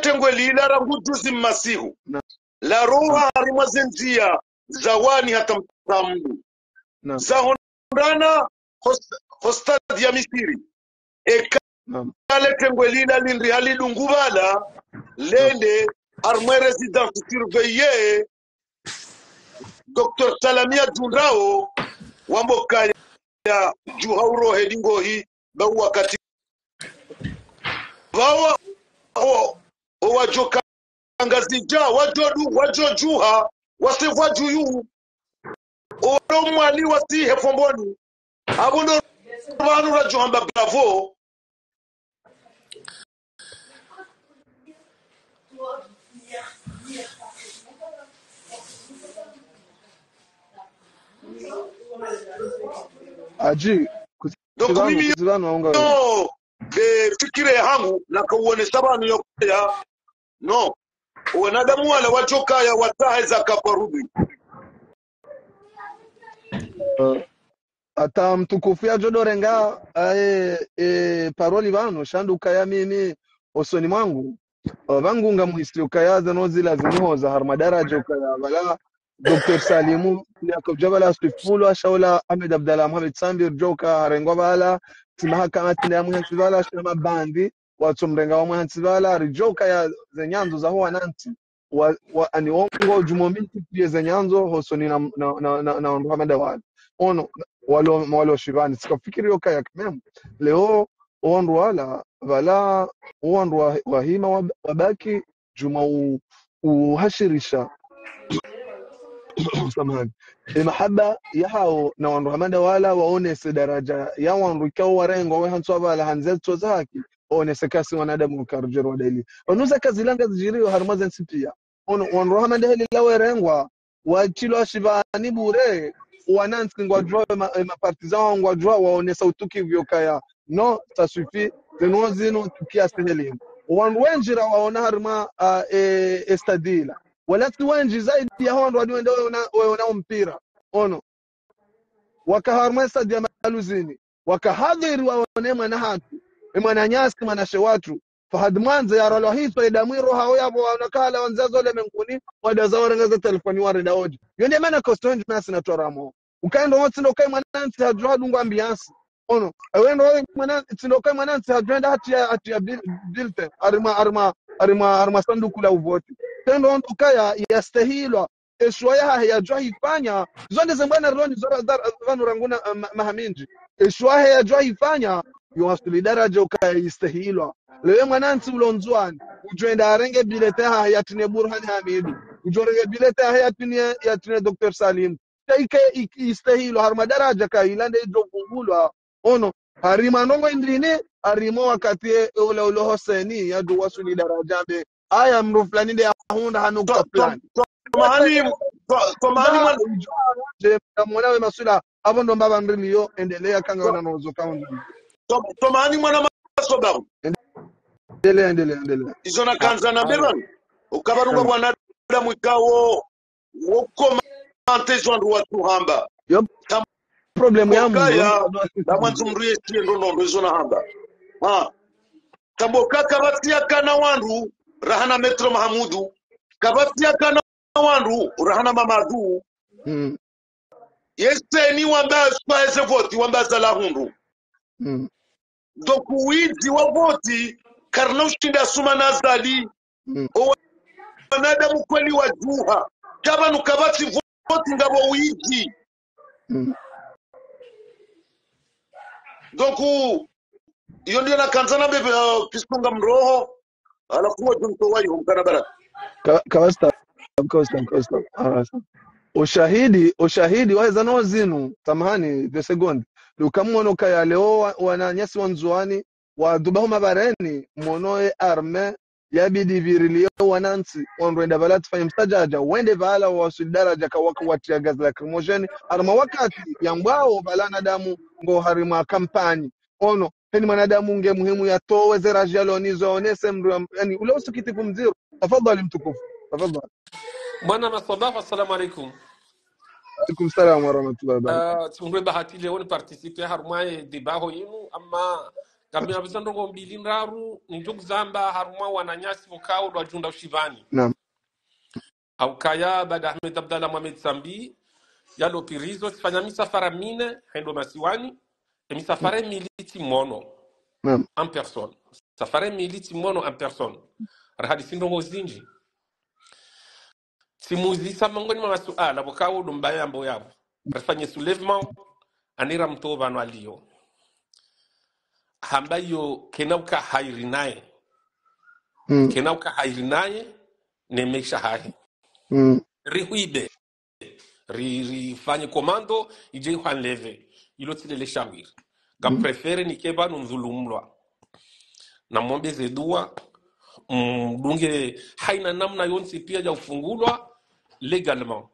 tengwe lila rangu juzi mmasihu la roha harima zenjia zawani hata mtamdu naam zahondana hostadi ya Misiri naam ekale tengwelina lindri halidungubala lende harmwe residence surveillée Dr. Salamia Dundrao wambokaya juhauro hedingohi bau wakati vawa o wajoka ngazija wajojuha wasevwa juyu oro mwali wasi hefomboni abundo banu rajuhamba bravo aji donc mimi kusivanu aunga no be fikire hangu na kuone sabanu yokuya no wanadamu wala wajokaya wataheza kaparubi ata mtukufu ya jodorenga paroli vano shanduka ya mimi osoni mwangu vangunga muhistri ukayaza nozila zinihoza har madaraja ukaya vala Dr. Salimu Yakub Jabala Swifulo ashaula Ahmed Abdallah Mohamed Sambir joka harengwa vala timahaka ya muhansi vala shama bandi watu mrenga wa muhansi vala rijoka ya zenyanzo za huwa nanti ani ongo jumomiti pia zenyanzo hosoni na Muhammad wala ono walo shivani sikafikiri yoka ya kamem leo onru wala vala onru wahima wabaki juma uhashirisha samahani mahaba yao na wandu hamada wala waonese daraja ya wandu ikao warengo we hantu wala hanzeto zaki onese kasi wanadamu karjero wadeli onuza kazi langa zijiriyo harumazen sipia wandu hamada heli lawe rengwa wachilo ashibani bure wanansi ngwajua mapartiza ngwajua waonesa utuki vyokaya no tasufi zinu tukia seheli wandu wenjira waona harma estadila walati wenji zaidi ya hondo wadiwende wewe mpira ono wakaharma stadi ya maluzini wakahadhiri waone mwana hatu mwana nyasi manashe watu fahadmanze ya ralo hiso edamwiro hao yabo wanakala wanzazo le menkuni wadaza rengaza telefoni warida oji yonde mana kostenji nasi na toramo ukaendo wote ndo kai mwananti hajua dungu ambiance ono wendo mwananti ndo kai mwananti hajua hati ya bilte arma sanduku la uvoti tendo ondokaya yastahilwa eshwaya yajua hifanya zonde zembana roni zora vanu ranguna mahaminji eshwaya yajua hifanya yuwasuli daraja ukaya yastahilwa lewe mwananti ulonzwani ujwenda arenge bilete hayatine Burhan Hamidu ujorenge bilete hayatine Dr. Salim taike yastahilwa harma daraja kailande idogungulwa ono harima nongo indine harimo wakati ule Hoseni yadu wasuli daraja be aya mru fulani ndio ahunda hanukta fulani tomani mwanawe masula hapo ndo baba ndilio endelea kanga wana nozo kaunti tomani mwana masobabu endelea izona kanza na beban ukabarunga bwana damu ikawo woko mantezo ndu watu hamba yo problem ya mkaya na mwanzo mrie tie ndo izona hamba tamboka kabatia kana wandu rahana Metro Mahamudu kabatia kana wandu rahana Mamadu yeseni wamba spaese voti wamba sala hundu donc widi wa voti karna ushinda suma nazali o wanadamu kweli wajuha kama nukabati voti ngabo widi donc iyo ndio nakanzana bebe kisunga mroho alakuwa junto wayo mkana bara kawasta ushahidi waweza no zinu tamahani the second lukamwono kaya leo wananyasi wanzuani wadubaho mabareni monoe arme yabidi virilio wanansi wanrenda balati fanya mstajaja wende vala wasuli daraja kawaka watia gazi la krimojeni arma wakati yambao balana damu ngo harima kampani ono heni manadamu nge muhimu ya towe zerajalo nizo onese mru yani ule usikitifu mziru tafadhali mtukufu tafadhali bwana masabaha assalamu alaikum alaikum salam wa rahmatullahi wa barakatuh tungwe bahati leo ni participer harumai debaho yinu amma kabla bizando ngo mbili ndaru njugu zamba haruma wananyasi vokao dwa junda ushivani naam au kaya baada Ahmed Abdalla Mohamed Sambi yalo pirizo sifanya misafara mine hendo masiwani misafara militi mono naam en personne safari militi mono en personne rahadi sindongo zinji simuzisa mangoni mwa masuala bokawo dumbaya ambo yabo rafanye soulèvement anira mtoba no aliyo hambayo kenauka hairi naye mm. kenauka hairi naye nemesha hahi mm. rihuibe rifanye komando ije hanleve ilo tilele shawir gam mm. prefere ni keba nunzulumlwa na mwombe zedua mdunge haina namna yonsi pia ja ufungulwa legalement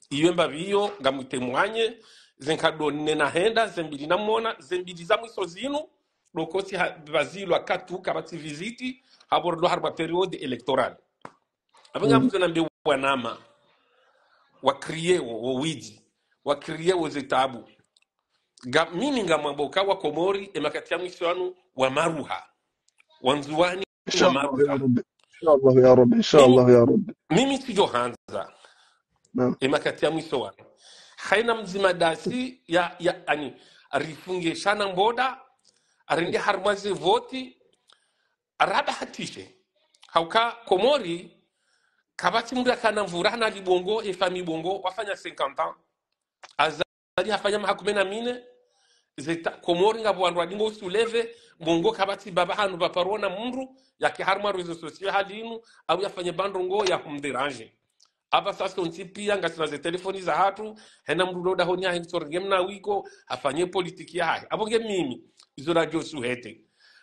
iyemba biyo ngamutemwanye zenkadonne na henda zembili namona zembili za mwiso zinu dokosi bazilwa katu kabati visiti habordo harba periode electoral abanga mm. mzona mbe wanama wakriyewo wowiji wakriyewo zetabu mini ngamwamboka wa komori emakati ya mwiso wanu wa maruha wanzuani wa inshallah ya maruha rabbi inshallah ya rabbi inshallah ya rabbi mimi sijo hanza naam emakati ya mwiso wanu haina mzima dasi ya ani arifunge shana mboda arende harmaze voti araba hatishe hauka komori kabati mura kana mvura na libongo efami bongo wafanya 50 ans azali hafanya mahakumena mine zeta komori ngabo wandu adingo suleve bongo kabati baba hanu baparona muru yake harma rezo sosio halinu au yafanye bandongo ya kumderange aba sasa untipia ngasina ze telefoni za hatu hena mrudoda honia hensorgemna wiko afanye politiki ya hai abonge mimi izo radio suhete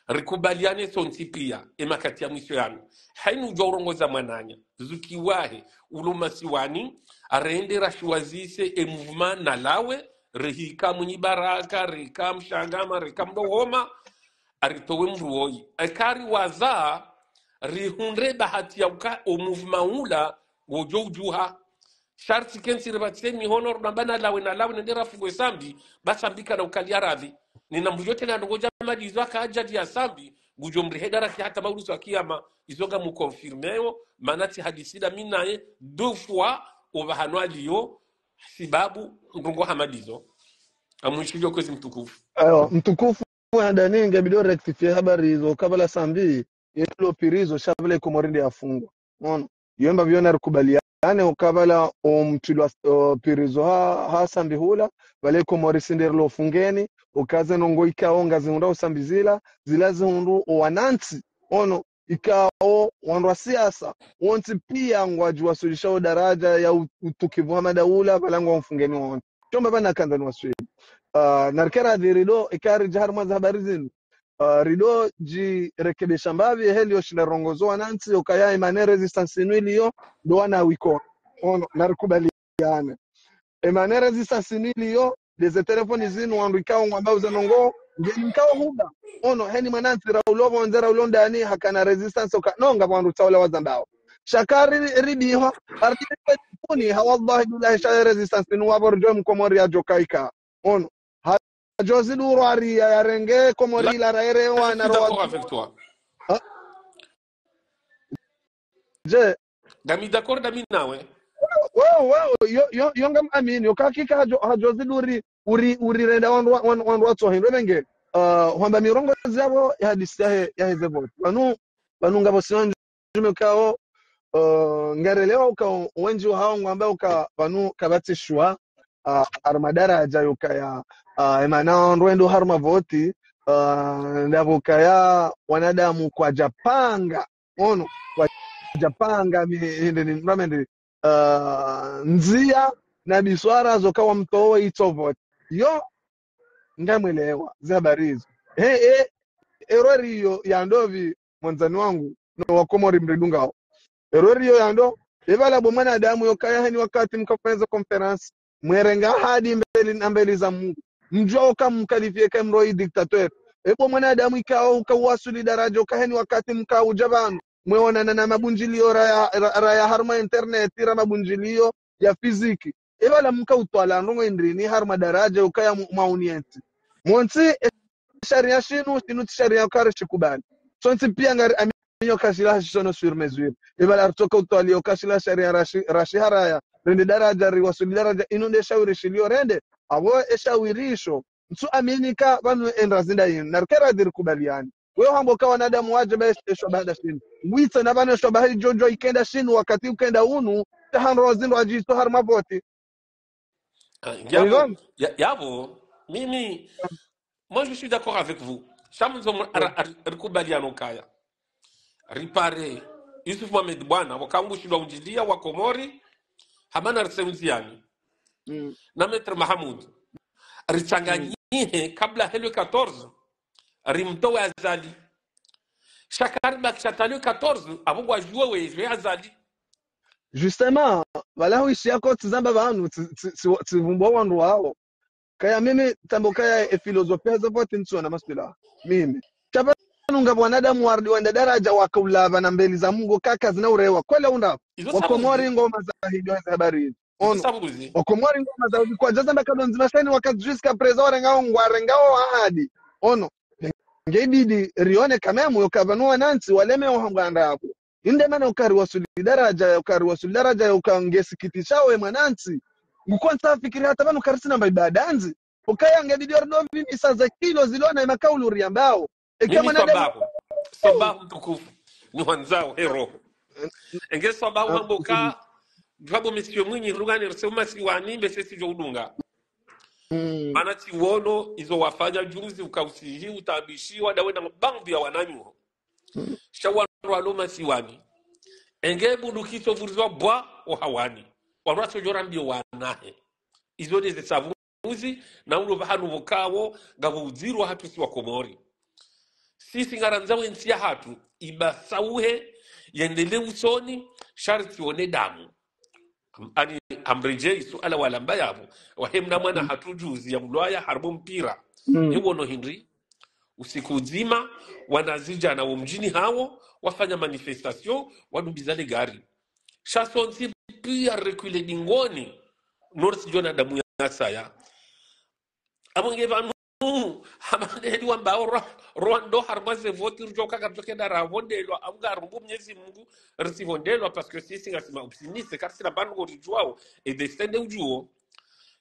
rikubaliane sontipia emakati ya mwisho yanu hainu jorongoza mwananya zukiwahe ulumasiwani arende rashiwazise mouvement na lawe rehika munyibaraka reka mshangama reka mdohoma aritowe mruoi ekari waza rihunre bahati ya uka o mouvement ula gojo ujuha sharti kensi ribatse mi honor nambana lawe na lawe ndera fugwe sambi basambika na ukalia radhi nina mbujote na ngoja madizo akaja dia sambi gujo mrihedara ki hata maurusu akiyama izoga mu confirmeo manati hadisida minaye deux fois obahanwa liyo sibabu ndongo hamadizo amushijo kwezi mtukufu ayo mtukufu hadani ngebido rectify habari hizo kabla sambi yelo pirizo shabele komorinde afungwa unaona yomba viona rikubaliane ukabala umtilwa pirizo ha sambi hula bale komorisinder lo fungeni ukaze nongo ikaonga zinunda usambizila zilazi hundu wananti ono ikao wandu siasa wonti pia ngwaji wasulisha daraja ya utukivu hamada ula balangwa mfungeni won chomba bana kanza waswili narkera di rido ikari jahar maza habari zinu rido ji rekebesha mbavi helio shina rongozo wananti ukaya imane resistance inwili ndo wana wiko ono narikubaliane imane resistance inwili deze telefoni zinu wandu ikao ngwamba uzanongo ngeni mkao huba ono heni mananti raulovo nzera ulonda ani hakana resistance nonga wandu tawla wazambao shakari ribiho artipuni hawallahi billahi sha resistance inu waborjo mkomori ya jokaika ono jozi duro ari ya renge komori la raere wa na d'accord avec toi je dami d'accord dami nawe yongam amini ukakika jozi duri uri renda wandu watu hindo benge hamba mirongo zabo ya hadisi ya hezevo banu ngabo sinonje kao ngarelewa uka wenji hao ngamba uka banu kabati shwa armadara ajayo kaya emana ndwendo harma voti ndabo kaya wanadamu kwa japanga ono kwa japanga hinde ni mramende nzia na biswara zokawa mtowe itovot yo ngamwelewa zabarizo erori yo ya ndovi mwanzani wangu no wakomori mridungao erori yo ya ndo ebala bomana damu yokaya hani wakati mkafanya conference mwerenga hadi mbele za Mungu mjua ukamkalifie kemroi dictateur ebo mwanadamu ikao ukawasuli daraja ukaheni wakati mkao jabanu mweona na mabunjilio raya harma internet ira mabunjilio ya fiziki ebala mkautwala ndongo indrini harma daraja ukaya maunienti monti sharia shinu sharia kare chikubani sonti pia ngari yo kashila shono sur mesure ibala artoka utwali yo kashila sharia rashi haraya rende daraja riwasuli daraja inonde shauri shilio rende abo eshawirisho mtu aminika banu enrazinda yin narkera dirkubaliani wewe hambo kwa wanadamu waje besho baada shini wita na banu sho bahali jojo ikenda shini wakati ukenda unu tahanro zindo ajisto harmavoti Yabo, yabo, mimi, moi je suis d'accord avec vous. Chamzo Rikubaliano Kaya. Ripare, Yusuf Mohamed Bwana, wakangu shidwa unjidia wa Komori, Hamana Rseunziani, na Metre Mahamud. Richanganyihe kabla helo 14, rimtowe azali. Shakarba kishataliwe 14, abugu wajua wejwe azali. Justement, wala huishi yako tizamba banu tivumbo wandu wao kaya mimi tambo kaya filosofia zapo tinsona masbila mimi chapa nunga wanadamu wardi wanda daraja wakaulava na mbeli za Mungu kaka zina urewa kwela unda wakomori ngoma za hizo habari ono wakomori ngoma za kwa jaza mbakado nzima shani wakajuiska prezore ngao ngware ngao ahadi ono ngebidi rione kamemu yokavanua nansi waleme ohanganda hapo inde mana ukariwasuli daraja ukangesikitishao we mwanansi ngukwanza fikiri hata banu karisina mbadanzi ukaya ngebidi ordo vimi saza kilo zilona makaulu riambao kama nada sababu mtukufu ni wanzao hero enge sababu mamboka jwabo monsieur mwinyi rugani rusema siwani mbese jo udunga mana tiwono izo wafanya juzi ukausihi utabishiwa dawe na bangu ya wananyuro shawanro aloma siwani enge budukiso vurizwa bwa o hawani wanwaso jora mbio wanahe izo deze savuzi na ulo bahanu vokawo ngabo uziro hatu siwa Komori sisi ngaranzawe nsia hatu ibasauhe yendele usoni sharti one damu ani amreje suala wala mbayabu wahemna mwana hatujuzi ya mlwaya harbu mpira yuwono Henry usiku nzima wanazija na mjini hawo wafanya manifestation wadubizale gari chasonzi pia recule dingoni north jona damu ya saya amonge vanu hamandeli wambao Rwando harmaze voti rujoka katoke na ravondelo amuga rumbu Mwenyezi Mungu risivondelo parce que sisi ngasema optimiste kasi na bango rijuao et desende ujuo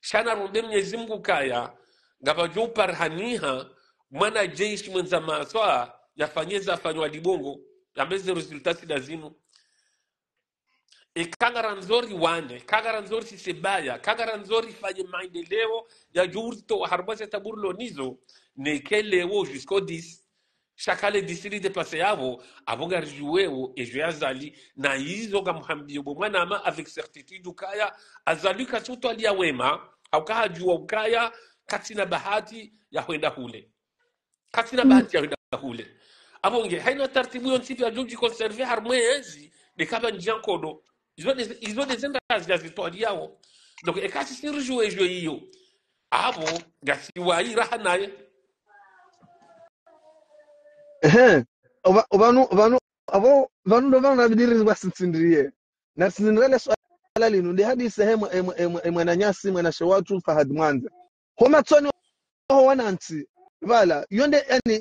shana rumbe Mwenyezi Mungu kaya ngabajo parhaniha mwana jeshi mwenza maswa yafanyeza afanywa libongo yameze resultati dazinu kagaranzori wane kagaranzori sisebaya kagaranzori fanye maendeleo ya jurto harbaze taburlo nizo nekelewo jusqu'au 10 chakale disiri de passe yavo aboga jouewo et je azali na hizo gamhambio mwana ama avec certitude ukaya azali kasuto alia wema au kahajua ukaya katina bahati ya kwenda hule katina bahati ya kwenda hule abonge haina taratibu yonsipi ya joji conserver harmwezi de kaba njankodo izo dezenda kazi ya zitori yao donc ekasi siri jouer hiyo abo gasiwa iraha naye vanu ndo vanu nabidiri wasintindrie na sindrele swala linu ndi hadi sehemu mwananyasi mwanashe watu Fahad Mwanza homa tsoni ho wananti vala yonde yani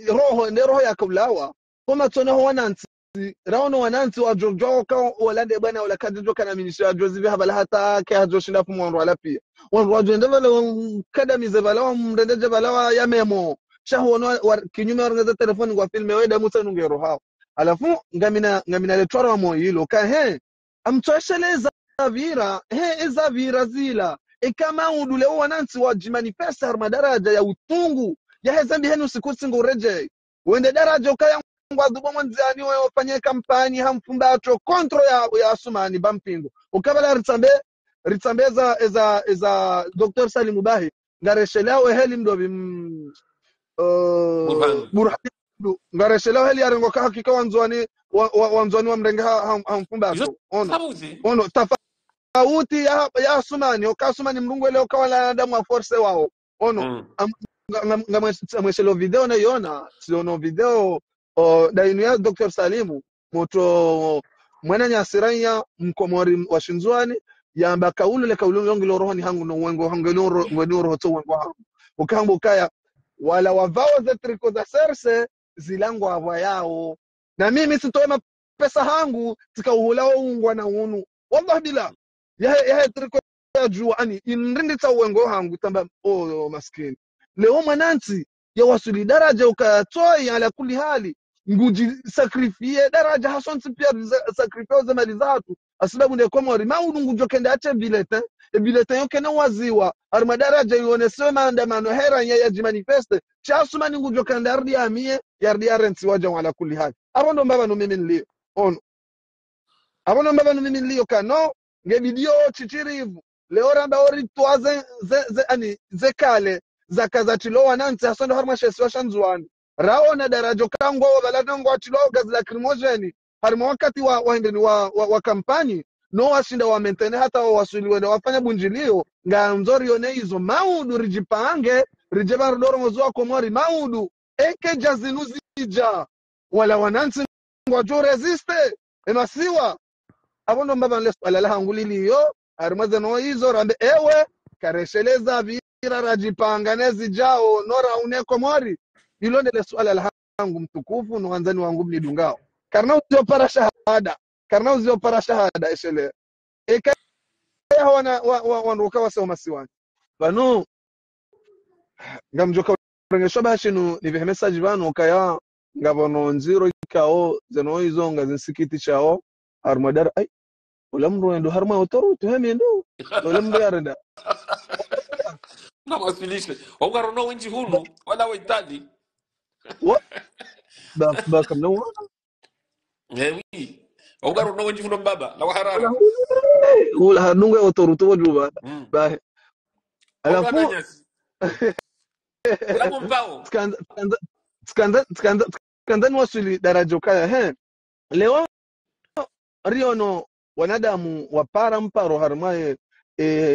roho ya kablawa homa tsoni ho wananti raono wananti wa jojo ka walande bana wala kadjo kana minisha jozi vi habala hata ke hajo shinda fu mwanro ala pia wanro jende vala kada mizebala mrendeje bala ya memo shahono kinyume organiza telefoni kwa filme weda musa nungero hao alafu ngamina letwara mo hilo ka amtosheleza vira eza vira zila kama udule wananti wa jimanifesta harmadaraja ya utungu ya hezambi henu sikusi ngoreje wende daraja ukaya ngwadhubo mwanzani wewe wafanye kampani hamfumbacho kontro ya Asumani bampingo ukabala ritambeza eza Dr. Salim Bahi ngareshelewa heli mdobi burhani ngareshelewa heli arengo ka hakika wanzwani wa mrenge hamfumbacho ono tafauti ya Asumani okasumani mrungu leo kawala damu wa force wao ono ngamweshelo video na yona siono video dainu ya Dr. Salimu moto mwana nyasiranya mkomori wa Shinzwani yamba kaulu le kaulu ngilo roho ni hangu no wengo hangu roho to wengo hangu ukambo kaya wala wavao za triko za serse zilango ava yao na mimi sitoe pesa hangu tikauhula ungwa na unu wallahi bila ya triko ya jua ani inrindi ta uwengo hangu tamba maskini leo mwananti ya wasuli daraja ukatoi ala kuli hali nguji sakrifie daraja hasonti pia sakrifie za mali zatu asababu ndio kama wari maudu ngujo kenda ache bilete yoke na waziwa arma daraja yone sema maandamano hera ya jimanifeste chasuma ni ngujo kenda ardi amie yardi arenti waja wala kuli hali abondo mbaba no mimi nilio ono abono mbaba no mimi nilio kano ngebidio chichirivu leo ramba ori twaze ani zekale zakazatilo wananti hasondo harma shesi washanzwani raona darajo kango baladongo atilo gazla krimojeni harma wakati wa kampani no washinda wa mentene hata wasuli wende wafanya bunjilio nga mzori yone hizo maudu rijipange rijeba rodoro mozo komori maudu eke jazinuzija wala wananti ngwajo resiste emasiwa abono mbaba nles alala hanguliliyo harmaze no hizo rambe ewe karesheleza vira rajipanga nezi jao nora uneko mori ilo ndele swala langu mtukufu no wanzani wangu mnidungao karna uzio para shahada eshele eka wana wanruka wasoma siwani bano ngamjoka rengesho bashinu ni message bano kaya ngabono nziro ikao zeno hizo ngazinsikiti chao armadar ay ulamro ndo harma otoru tuheme ndo ulamro yarenda na wasilishe ungaro no wenji hunu wala waitali wa ba kamno oui ungaro no wenji hunu baba la harara wala hanunga otoru to juba ba alafu la mbao skanda wasuli darajo kaya leo riono wanadamu wapara mparo harmaye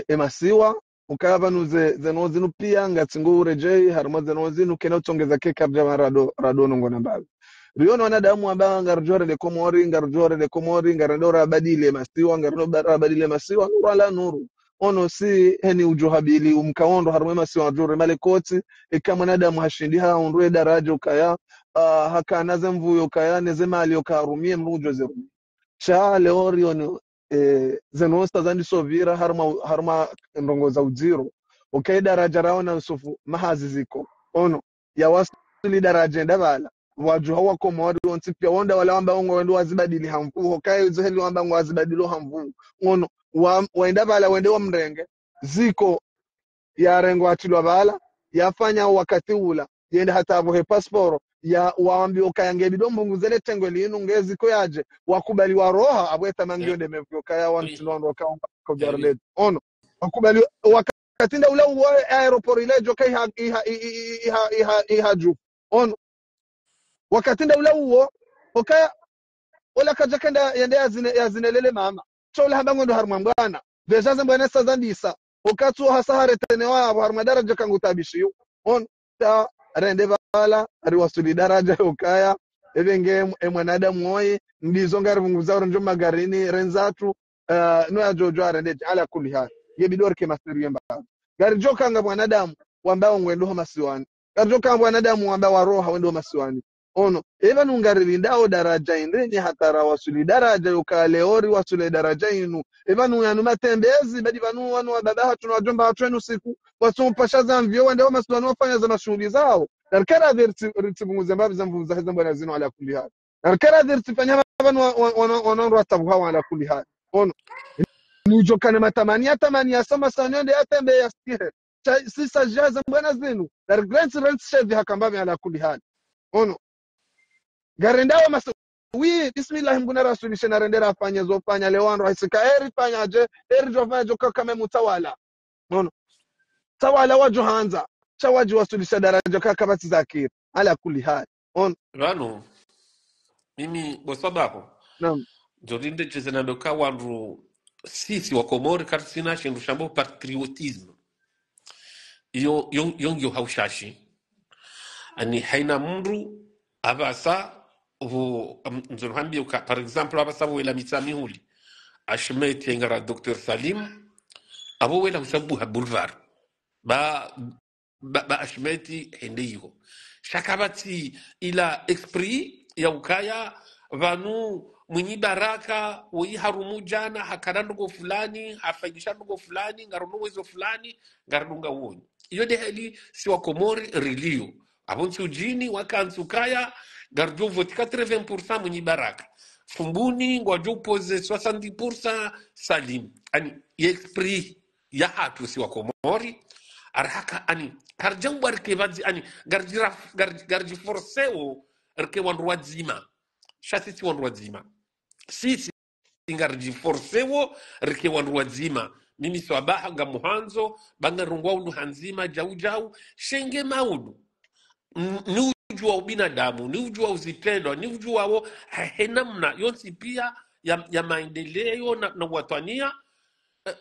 emasiwa ukava nuze zenozinu pia ngatingo urejei harma zenozinu kena utongeza keka bjama rado nongona mbaga riono wanadamu amba ngarjore de komori ngarendora badile masiwa ngarendora badile masiwa nuru ala nuru ono si heni ujuhabili umkaondo harma masiwa jore malekoti kama wanadamu hashindi ha onrwe daraja ukaya hakanaze mvuyo kaya neze mali ukarumie mrujo zerumi cha leorion zenosta zandi sovira harma ndongo za ujiro okay daraja raona usufu mahazi ziko ono ya wasili daraja ndabala waju hawa komori onti pia wonda wala amba ongo wendo wazibadili hamfu okay zoheli wamba ngo wazibadilo hamfu ono waenda bala wende wa mrenge ziko ya rengo atilwa bala yafanya wakati ula yenda hata avo passport ya waambi okayange bidombo nguzele tengo linu ngezi ko yaje wakubali wa roha abweta mangio de mevyoka ya wantu ndo ka ko jarle ono wakubali wakati nda ula wa aeroport ile joka ihaju ono wakati nda ula uo okaya ola kajakenda yende yazinelele mama chola habango ndo harmambana vejaze mbwana sazandisa okatu hasahare tenewa abo harmadaraja kangu tabishiyo on ta rende bala ariwasuli daraja ukaya evenge mwanadamu oyi ndizo ngari vunguza njo magarini renzatu no ya jojo arende ala kuli hali yebidor ke masiri mba gari joka nga mwanadamu wambao ngwendo masiwani gari joka mwanadamu wambao waroha wendo masiwani ono eva nungari lindao daraja indeni hatara wasuli daraja ukaleori wasuli daraja inu eva nunganu matembezi badi vanu wanu wababa hatu na wajomba hatu wenu siku wasumpasha zamvyo wende wamasiwani wafanya za mashughuli zao narkara dhirtibunguze mbabi za mvuza hizo mbwana zinu ala kuli hali narkara dhirtifanya mabanu wananru watabuhawa ala kuli hali ono nujokane tamania sama sanyonde atembe ya stihe sisa jaza mbwana zinu nargrensi rensi shevi hakambami ala kuli hali ono garendawa maso wi bismillah mbuna rasulisha na rendera afanya zofanya lewando haisika eri fanya je eri jofanya joka kama mutawala ono tawala waju hanza chawaji wasulisha daraja kaka bati zakir ala kuli hali on rano mimi bosabako naam jorinde chezena doka wandu sisi wa Komori karsina shindu shambo patriotisme yo haushashi ani haina mndu abasa nzonhambi par exemple abasa wela mitsamihuli ashmeti ngara Dr. Salim abo wela usabuha boulevard ba ashmeti hendeyo shakabati ila esprit ya ukaya vanu mwenyi baraka woi harumu jana hakana ndugo fulani hafaidisha ndugo fulani ngaruno wezo fulani ngarunga woni iyo de heli si wa Komori rilio abonsi ujini wakansukaya garjo voti 80% mwenyi baraka fumbuni ngwajo pose 70% salim ani esprit ya hatu si wa Komori arhaka ani karjambu arkevazi ani garji forseo rke wandu wazima shatiti wandu wazima sisi ingarji forsewo rke wandu wazima mimi swabaha nga muhanzo banga rungwa undu hanzima jau shenge maudu ni ujua ubinadamu ni ujua uzipendwa ni ujua wo henamna yonsi pia ya maendeleo na watania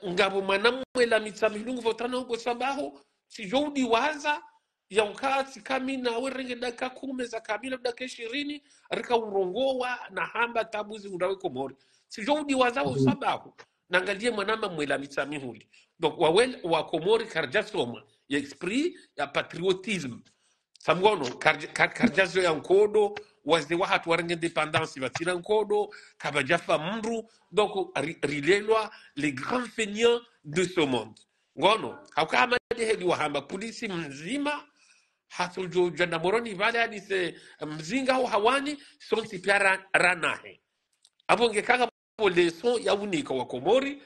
ngabo manamwe la mitsamilungu votana huko sabaho si jodi waza ya ukati kamina werenge daka 10 za kabila daka 20 rika urongowa na hamba tabuzi undawe Komori si jodi waza usabaho nangalie mwanama mwela mitsamihuli donc wawel wa Komori karja soma ya esprit ya patriotisme samgono karjazo ya nkodo wazde wahatu warenge independance batira nkodo kabajafa mru donc rilelwa les grands feignants de ce monde ngono hakama de hedi wahamba polisi mzima hatujo jana moroni vale hadi se mzinga au hawani sonti pia ranahe abonge kaka leson ya unika wa Komori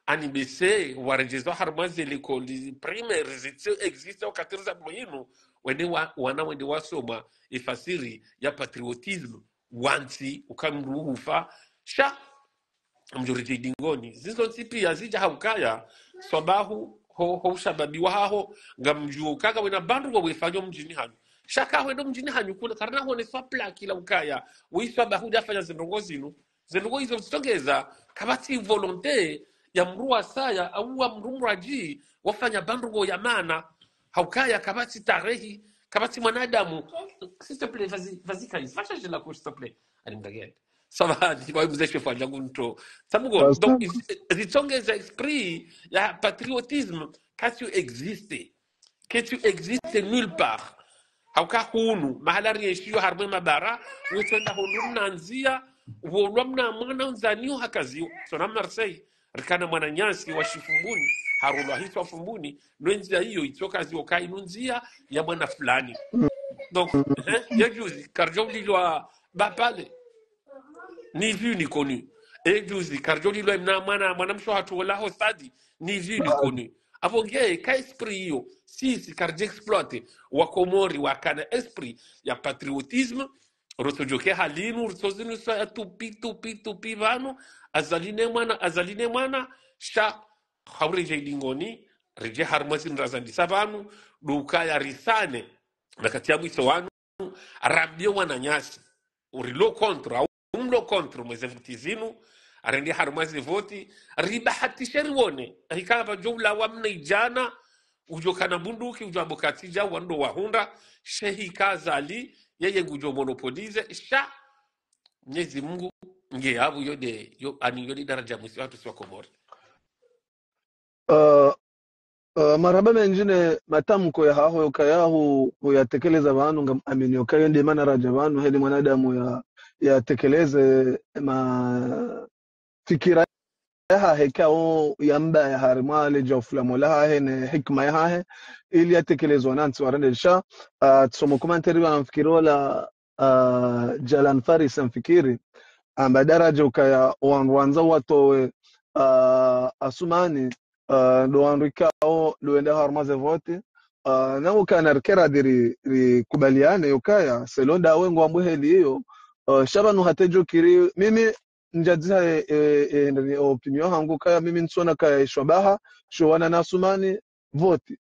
anibese warejezo harmaze l'école primaire existe au 14 moyeno wende wasoma ifasiri ya patriotisme wansi ukamruhufa sha mjoriji dingoni zizo pia zija haukaya swabahu ho shababi waho ngamjuo kaga wena bandu wefanyo mjini hanyu shaka wendo mjini hanyu kuna karna hone swapla kila ukaya wiswabahu jafanya zindongo hizo zitongeza kabati volonté ya mrua saya au wa mrumraji wafanya bandu ya mana haukaya kabati tarehi kabati mwanadamu s'il te plaît vas-y Kais va changer la couche s'il te plaît allez mdagende ça va tu vas vous écheffer fanya gunto samugo donc zitongeza esprit ya patriotisme que tu existes nulle part hauka hunu mahala rieshiyo harbe mabara witenda hunu nanzia wolwamna mwana nzaniyo hakaziyo sona Marseille rikana mwana nyansi wa shifumbuni harulwa hitwa fumbuni nwenzi hiyo itoka zioka inunzia ya mwana fulani donc ya juzi karjoli lwa bapale ni vu ni connu juzi karjoli lwa mwana msho hatu wala ho stadi ni vu ni connu avonge ka esprit hiyo si karje exploiter wa Komori wakana esprit ya patriotisme rotojoke halinu rotozinu sa tupi vanu azaline mwana sha khawreje dingoni reje harmasin razandisa vanu dukaya risane nakati ya mwiso wanu arabio wana nyasi urilo kontra umlo kontra mweze vutizinu arende harmazi voti ribahati sheriwone hikaba jumla wamna ijana ujokana bunduki ujambokatija wando wahunda shehi kazali yeye ngujo monopolize sha Mwenyezi Mungu nge abu ani yode daraja mwisi watu siwa Komori. marhaba menjine matamko ya haho yokayahu huyatekeleza vanu ngam amini yokayo ndi mana raja vanu heli mwanadamu ya tekeleze fikira yaha hekao yamba ya harimale jofla molaha hene hikma yaha ili yatekelezwa nansi warende sha tsomo komantari wanamfikirola Jalan Faris mfikiri amba daraja ukaya wanza watowe asumani ndo wanrikao luenda harmaze vote na ukana rkera diri kubaliane ukaya selonda wengo ambuheli hiyo shabanu hatejo kiri mimi njadza opinion hangu kaya mimi nsona kaya shwabaha showana na asumani vote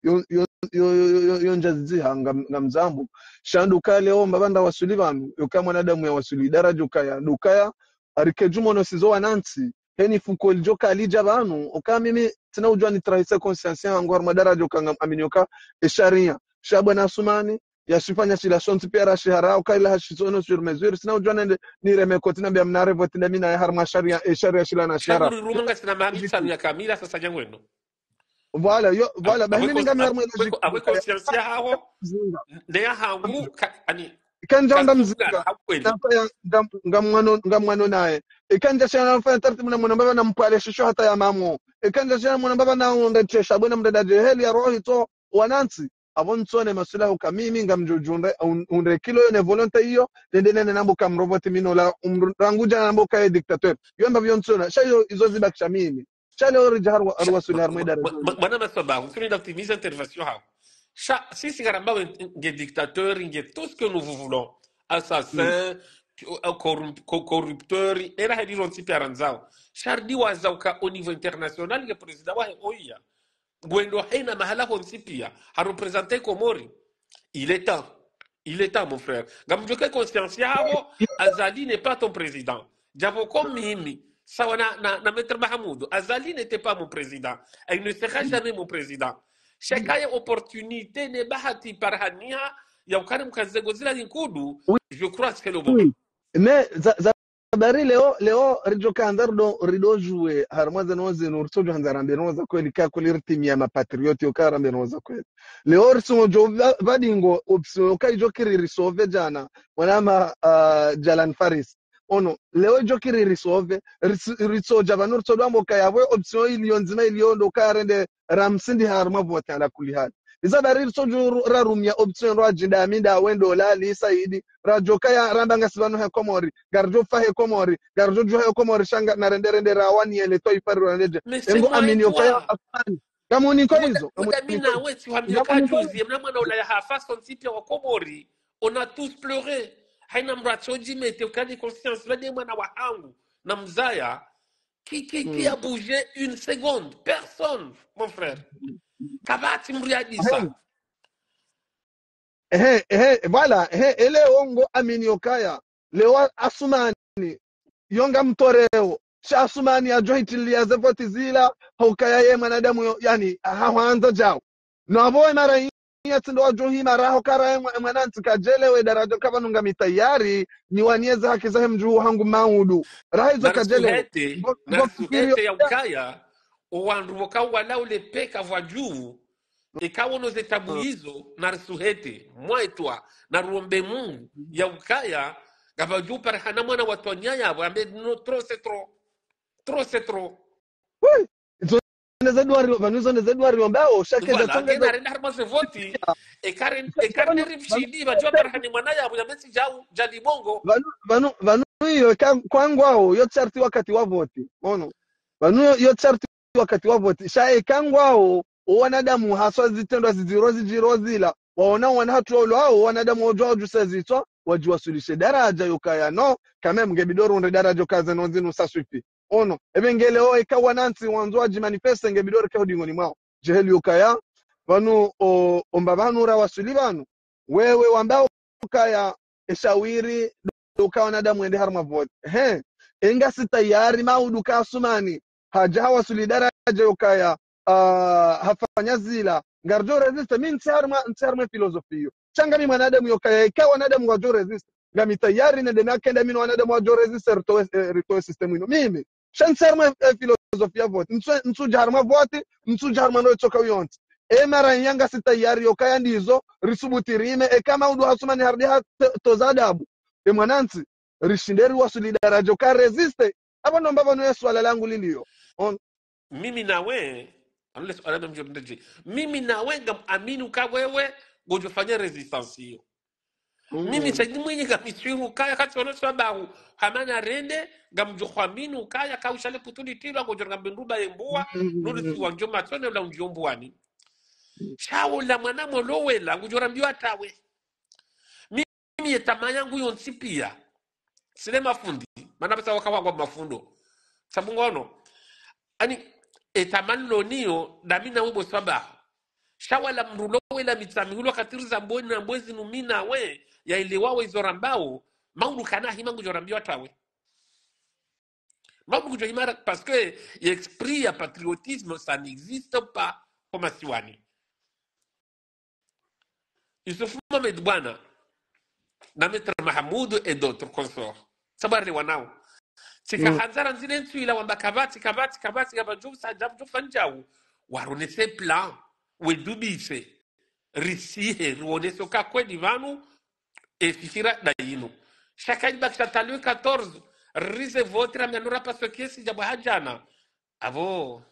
yo njadzi hanga ngamzambu shandu kale omba banda wasuli banu yoka mwanadamu ya wasuli daraja ukaya dukaya arikejumo no sizo wanansi heni fuko ljoka alija banu oka mimi tina ujua ni trahisa conscience yangu har madaraja ukanga aminyoka sharia shabana asumani yashifanya chila shonti pia rashihara ukaila hashizono sur mesure tina ujua ni remeko tina bia mnare vote na mina ya har masharia sharia shila na shara Shanguri rumanga sina mahami sanu ya kamila sasa jangweno. Voilà bahini ngami har Awe conscience haho ne ya hangu ani ikanja onda kasungana mzinga hakweli nafaya ngamwano naye ikanja shana nafanya taratibu na mwana baba na mpale shisho hata ya mamo ikanja shana mwana baba na ndetesha bwana mdadaje heli ya rohi to wanansi abonsone masulahu kamimi ngamjujunde unde kilo yo ne volonté hiyo ndene nambo kamroboti minola ranguja nambo kay dictateur yomba vyonsona shayo izo zibakisha mimi chale ori jahar arwasuli harmaida razuli bwana masaba usuni d'optimiser intervention ha si garamba nge dictateur nge tout ce que nous voulons assassin corrupteur era hedi ronsi piaranzao shardi wazauka au niveau international nge president wa oia gwendo haina mahala honsi pia harepresenter Komori. Il est temps. Il est temps, mon frère. Gamjoke conscience yao, Azali n'est pas ton président. Javoko Mimi, ça na Maître Mahamoud. Azali n'était pas mon président. Et il ne sera jamais mon président. Chaque opportunité n'est pas hati parhania, ya ukane mkazegozila nkudu, je crois que c'est le moment. mais zabari leo rijo kandardo rido jouer harmaza noze nursojo hanzarambe noza kweli ka kulir team ya mapatrioti okarambe noza kweli leo risumo jo vadingo option kai jokiri risove jana wanama Jalan Faris ono leo jokiri risove risoja vanurso dwambo kayabwe option iliyonzima iliyondo karende ramsindi harma vote ala kulihali izabari risojo rarumya option rajinda minda wendo lali saidi rajoka ya rambanga sibano he Komori garjo fa he Komori garjo jo he Komori shanga na rende rawani ele to iparu ndeje engo amini okaya afani kama uniko hizo Mina wetu hamjoka juzi mnamwana ulaya hafasa ntipia wa Komori on a tous pleuré haina mrachoji mete ukani conscience wade mwana wa hangu na mzaya qui a bougé une seconde personne mon frère kabati mriadisa voilà ele ongo amini okaya lewa asumani yonga mtoreo cha asumani ajohitilia zevoti zila haukaya ye mwanadamu yani hawanza jao no abo mara ndo ajohi mara hokara mwananti kajelewe darajo kama nunga mitayari ni wanieza haki za mjuu hangu maudu rahizo kajelewe na suhete ya ukaya owanruboka wala ule peka vwa juu ikawa nos etabu hizo na suhete mwaitwa na ruombe Mungu ya ukaya gabaju parhana mwana watonya yabo ambe no trop c'est trop oui vanuzo nezedwari ombao shakeza voilà gena renda harma se voti e karen ripshidi bajua parhani mwana yabo ya mesi jau jadi bongo vanu hiyo kwangwao yo charti wakati wa voti ono vanu yo charti wakati wa voti shae kangwao wanadamu haswa zitendo zijirozila waona wana hatu wao wanadamu wajua jusazitwa wajiwasulishe daraja yokaya no kama mgebidoro ndio daraja kaza nonzinu saswipi ono ebengele o ikawa nansi wanzwaji manifeste ngebidoro ka hodingoni mwao jeheli yokaya vanu ombabanu rawasuli vanu wewe wambao kaya eshawiri ukawa wanadamu ende harma vote enga si tayari maudu kasumani hajawa suli daraja yokaya hafanya zila ngarjo resist min nsarma filosofio changa mi mwanadamu yokaya ikawa wanadamu wajo resist ngami tayari na dena kenda min wanadamu wajo resist rito system ino mimi shansarma filosofia vote nsu jarma vote nsu jarma no choka yonti mara yanga si tayari yokaya ndizo risubutirime kama udu hasumani hardi tozadabu mwanansi rishinderi wasuli darajo ka resist hapo ndo mbaba no swala langu lilio mimi nawe unless another mjomdeje mimi nawe ngam amini ka wewe gojofanya resistance hiyo mimi sadi mwenye ngamishiru kaya kati ono sababu hamana rende ngamjokhwamini ukaya ka ushale putuli tilo ngojonga mbinduba embua nuri siwanjoma tsone la unjombuani shawo la mwana molowela ngujorambiwa tawe mimi yetamanya nguyo nsipia sile mafundi mana pesa wakawagwa mafundo sabungono ani etamanlo niyo damina webo sabahu shawala mrulo wela mitamihulo katiriza mboni na mbwezi numina we ya iliwawe izorambao maulu kana hima ngujorambiwa tawe maulu ngujohimara parce que l'esprit ya patriotisme ça n'existe pas comme asiwani Yusufu Mohamed Bwana na Maître Mahamoud et d'autres consorts sabari wanao sikahanzara nzile ntu ila wamba kabati kabajuu sajabju fanjau waronese plan wedubise risihe ruonese ka kweli vanu e fikira da yinu shaka iba kishatalwe 14 rise vote ramenura paso kesi jabo hajana avo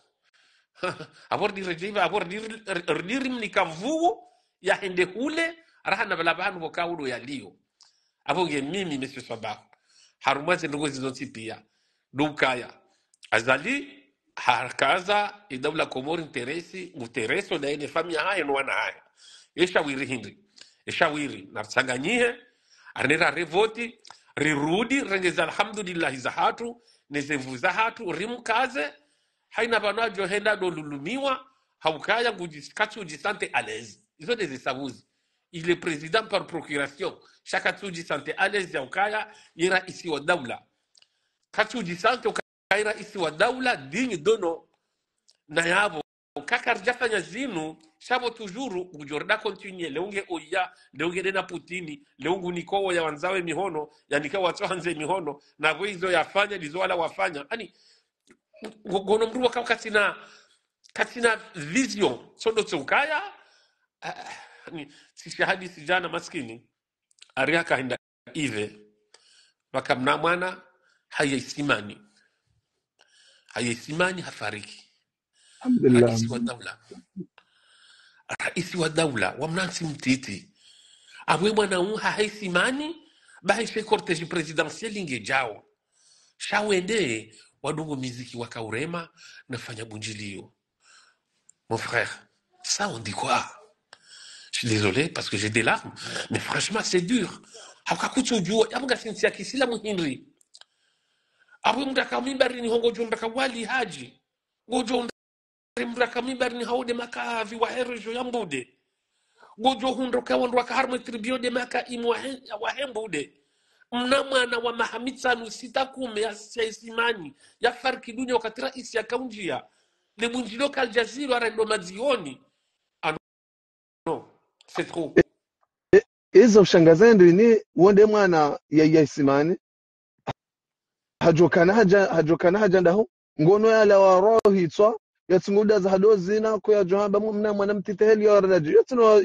avor di rejiva avor di mnikavu ya hende hule rahana balabanu wakaudo ya liyo avo ge mimi monsieur Sabah harumaze ndogo zizoti pia dukaya azali harkaza idawla komori interesi mutereso na ene famia haya no wana haya eshawiri hindi eshawiri narsanganyihe arnera revoti rirudi rengeza alhamdulillah za hatu nezevu za hatu rimkaze haina banajo henda do lulumiwa haukaya ngujiskatu ujisante à l'aise izo des savuzi il est président par procuration chaque tuji sante à l'aise ya ukaya ira isi wa daula katuji sante ukaira isi wa daula dini dono na yabo kakar jafanya zinu shabo tujuru ujorda continue leunge oya leunge dena putini leungu nikowo ya wanzawe mihono ya nikawa watohanze mihono na hizo yafanya lizo wala wafanya ani gono mruwa kama katina vision sodo tsukaya ni sishahadi sijana maskini ariaka hinda ive wakamna mwana hayaisimani hafariki alhamdulillah. raisi wa daula wamnansi mtiti abwe mwana unha haisimani bahishe cortege presidentiel ingejao shawende wadungu miziki wakaurema nafanya bunjilio. Mon frère, ça on dit quoi? Je suis désolé parce que j'ai des larmes, mais franchement c'est dur. Hakakuchujua yamuga sinsia kisila muhinri abwe mdaka mimbari ni hongo jomdaka wali haji gojo mdaka mimbari ni haude maka viwa herejo yambude gojo hundoka wandwaka harmo tribio de maka imwa wahembude mna mwana wa mahamitsanu sitakume ya isimani ya farki dunia wakati raisi ya kaunjia le munjilo kal jaziro arendo mazioni no c'est trop Izo shangazendu ni wonde mwana ya isimani hajokana haja ndaho ngono yala wa roho hitwa yatsunguda za hadozina ko ya johamba mna mwana mtiteheli ya radaji yatsuno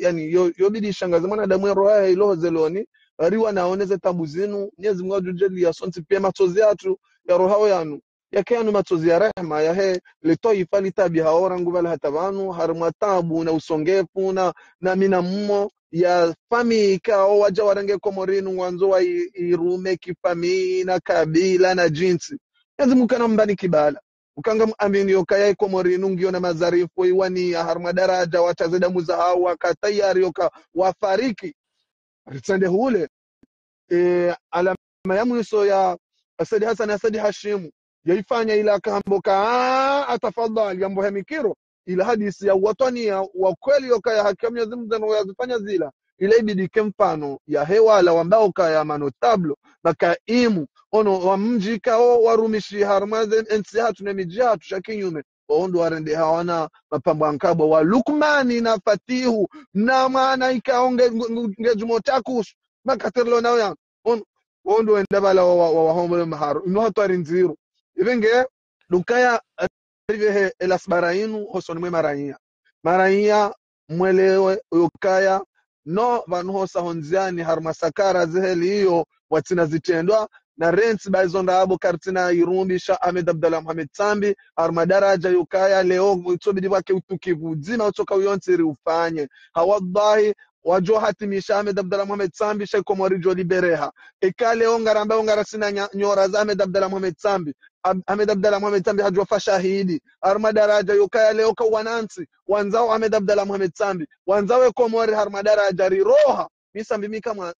yani yobidi shangaze mwana damu ya roho ilo zeloni riwa naoneze tabu zinu nyezi Mungu ajujeli ya sonti pia matozi yatu ya roho yanu yakenu matozi ya rehema ya he litoifa litabi haora nguvala hatabanu harma tabu na usongefu na mina mmo ya fami kao waja warange komorinu mwanzo wa irume kifami na kabila na jinsi yanzi mukana mbani kibala ukanga amini yokaya komorinu ngio na mazarifu iwani ya harma daraja watazeda muzahau wakatayari yoka wafariki ritsende hule alama ya mwiso ya Asadi Hassan Asadi Hashimu yaifanya ila kamboka atafadhali yambo hemikiro ila hadisi ya watani ya wakweli yoka ya hakimu ya zimzano ya zifanya zila ila ibidi kemfano ya hewa la wambao kaya manotablo makaimu ono wa mji kao warumishi harmaze ensi hatu na miji hatu shakinyume waondo warende hawana mapambo ankabwa wa Lukmani na Fatihu na maana ikaonge ngejumotakush makaterlo na ya ondo endabala wa homole maharo ino hatari nziro ibenge dukaya rive elasbarainu hoson mwe maraiya mwelewe ukaya no vanhosa honziani harmasakara zeheli hiyo watina zitendwa na rents baizonda abo kartina irumbi sha Ahmed Abdallah Mohamed Sambi armadaraja yukaya leo utobidi wake utukivu zima utoka uyonsiri ufanye hawallahi wajo hatimisha Ahmed Abdallah Mohamed Sambi sheko morijo libereha ikale ongara sina nyora za Ahmed Abdallah Mohamed Sambi Ahmed Abdallah Mohamed Sambi hajwa shahidi armadaraja yukaya leo kwa wanansi wanzao Ahmed Abdallah Mohamed Sambi wanzao komori armadaraja riroha misambi mika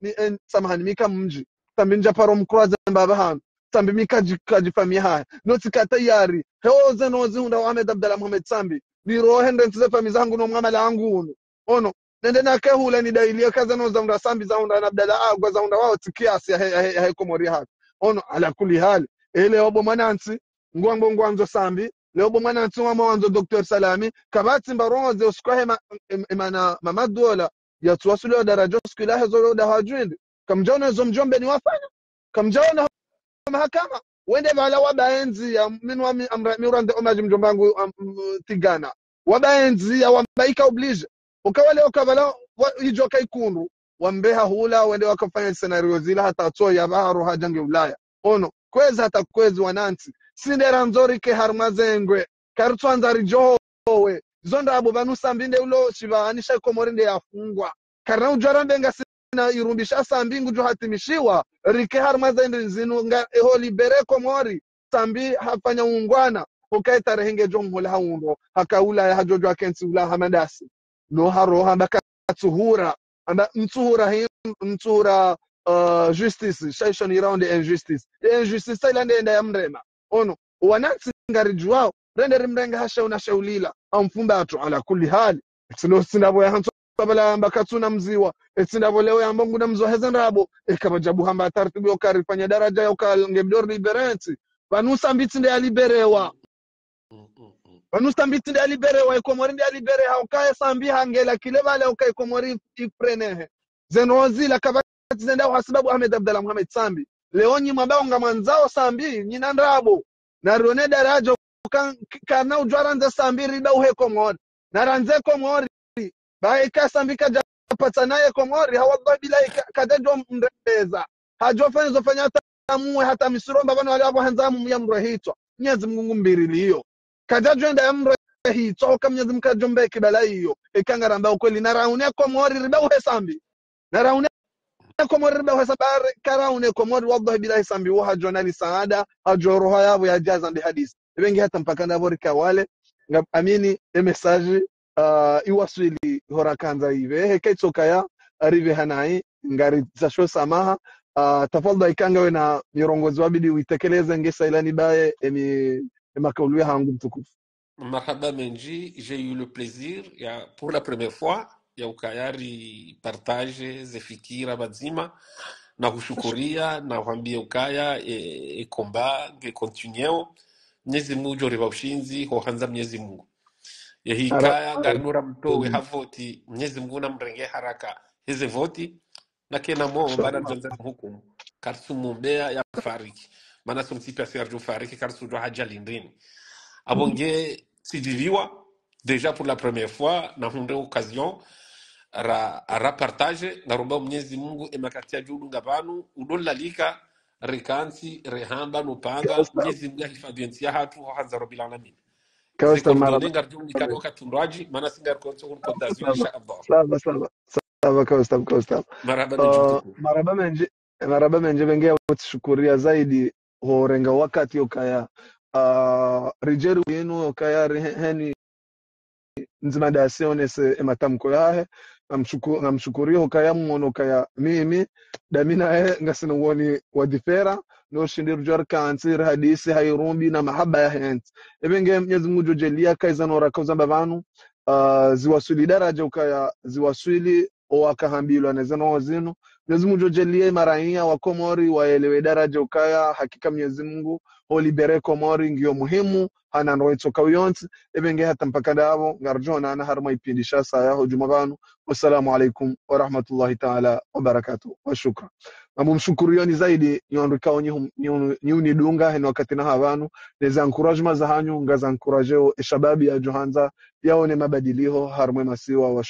samahani mika mji sambi njaparo mkroza mbaba hanu sambi mika jifamia haya noti katayari heoze nozi hunda Ahmed Abdallah Mohamed Sambi riroha ndenzize famizangu no mwamala angu ono nende na kehula ni dailia kaza no zaunda sambi zaunda na Abdallah agwa zaunda wao tikiasi ya komori haka ono ala kuli hali ele obo manansi ngwanzo sambi leo bo manansi wa mwanzo Dr. Salami kabati mbaronze usikwahe imana mamadola ya tuwasuli daraja skulahe zo da hajwindi kamjona zo mjombe ni wafanya kamjona mahakama wende bala wabaenzi ya minwa mirande omaji mjombangu tigana wabaenzi ya wambaika oblige ukawale ukabala ijo kaikundu wambeha hula wende wakafanya scenario zila hata to ya baharo hajange Ulaya ono kweza hata kwezi wananti sindera nzori ke harmazengwe kartwanza rijowe zonda abo banusa mbinde ulo chibanisha komorinde yafungwa karna ujara benga na irumbisha sambingu jo hatimishiwa rike harmazende zinu nga eho libere komori sambi hafanya ungwana ukaita rehenge jo mhola haundo hakaula ya hajojo akensi ula hamadasi no haro hambaka tsuhura amba mtsura justice shaishon around injustice injustice ilande enda ya mrema ono wanatsi ngarijwao rende rimrenga hasha unashaulila amfumba atu ala kulli hali sino sinabo ya hanso babala mbakatsuna mziwa sinabo leo ya mbongu na mzo hezenrabo ekabajabu hamba tartibu yokarifanya daraja yokalngebdor liberenti vanusa mbitsinde ya liberewa vanusa mbitsinde ya liberewa ikomori ndi ya libere haukaye sambi hangela kile vale ukai komori ifrenehe zenrozi la kabati zenda kwa sababu Ahmed Abdalla Mohamed Sambi leonyi mabao ngamanzao sambi nyina ndrabo na rone daraja kana ujwaranza sambi riba uhe komori na ranze komori bae ka sambi kaja patanaye komori hawadha bila kajajo mreza hajo fenzo fanya tamuwe hata misiromba bana wale hapo hanzamu ya mrehitwa Mwenyezi Mungu mbiriliyo kajajo enda ya mrehitwa kama Mwenyezi Mungu kajombe kibala hiyo ikangaramba ukweli na raune komori riba uhe sambi na raune komori riba uhe sabari karaune komori wadha bila sambi uha jonali saada ajoroha yabo ya jaza ndi hadisi wengi hata mpaka ndabori kawale amini message iwaswili horakanza hive hekaitsoka ya arrive hanai ngari zasho samaha tafadhali ikangawe na mirongozi wabidi uitekeleze ngesa ilani baye makaulu ya hangu mtukufu. Marhaba Menji, j'ai eu le plaisir pour la première fois ya ukayari partage zefikira bazima na kushukuria na kuambia ukaya komba ge continueo Mwenyezi Mungu joriba ushinzi hohanza Mwenyezi Mungu hikaya ngarinura mtowe havoti Mwenyezi Mungu namrenge haraka hizi voti na kena mo baada janza hukumu karsu mumbea ya fariki maana sumtipi asirju fariki karsu jo haja lindrini abonge sidiviwa déjà pour la première fois na hunde occasion ra partage ngaromba Mwenyezi Mungu emakatia julu ngabanu udolalika rekansi rehamba nupanga Mwenyezi Mungu hifadhi hatu hanza rabbil alamin Kawasta maraba ngarjulu nikadoka tundaji maana singar konso kontazi insha Allah sawa kawasta maraba menje bengea utshukuria zaidi horenga wakati okaya rijeru yenu okaya heni nzima dasionese matamko yahe namshukuria okaya mwono kaya mimi damina ngasina woni wadifera no shindir jar kansir hadisi hayrumbi na mahaba ya hent ebenge Mwenyezi Mungu jojelia kaiza nora kauza bavanu ziwasuli daraja ukaya ziwasuli wakahambilwa nezeno wazinu Mwenyezi Mungu jojelia maraia wa Komori waelewe daraja ukaya hakika Mwenyezi Mungu olibere Komori ngio muhimu hana nroitso kawiyonti ebenge hata mpaka dabo ngarjona ana harma ipindisha saya hujuma banu wassalamu alaikum wa rahmatullahi ta'ala wa barakatuh wa shukran mumshukurioni zaidi nyondikao nyuni dunga heno wakati na habanu neza encouragement za hanyu ngaza encourageo shababi ya johanza yaone mabadilio harmwe masiwa wa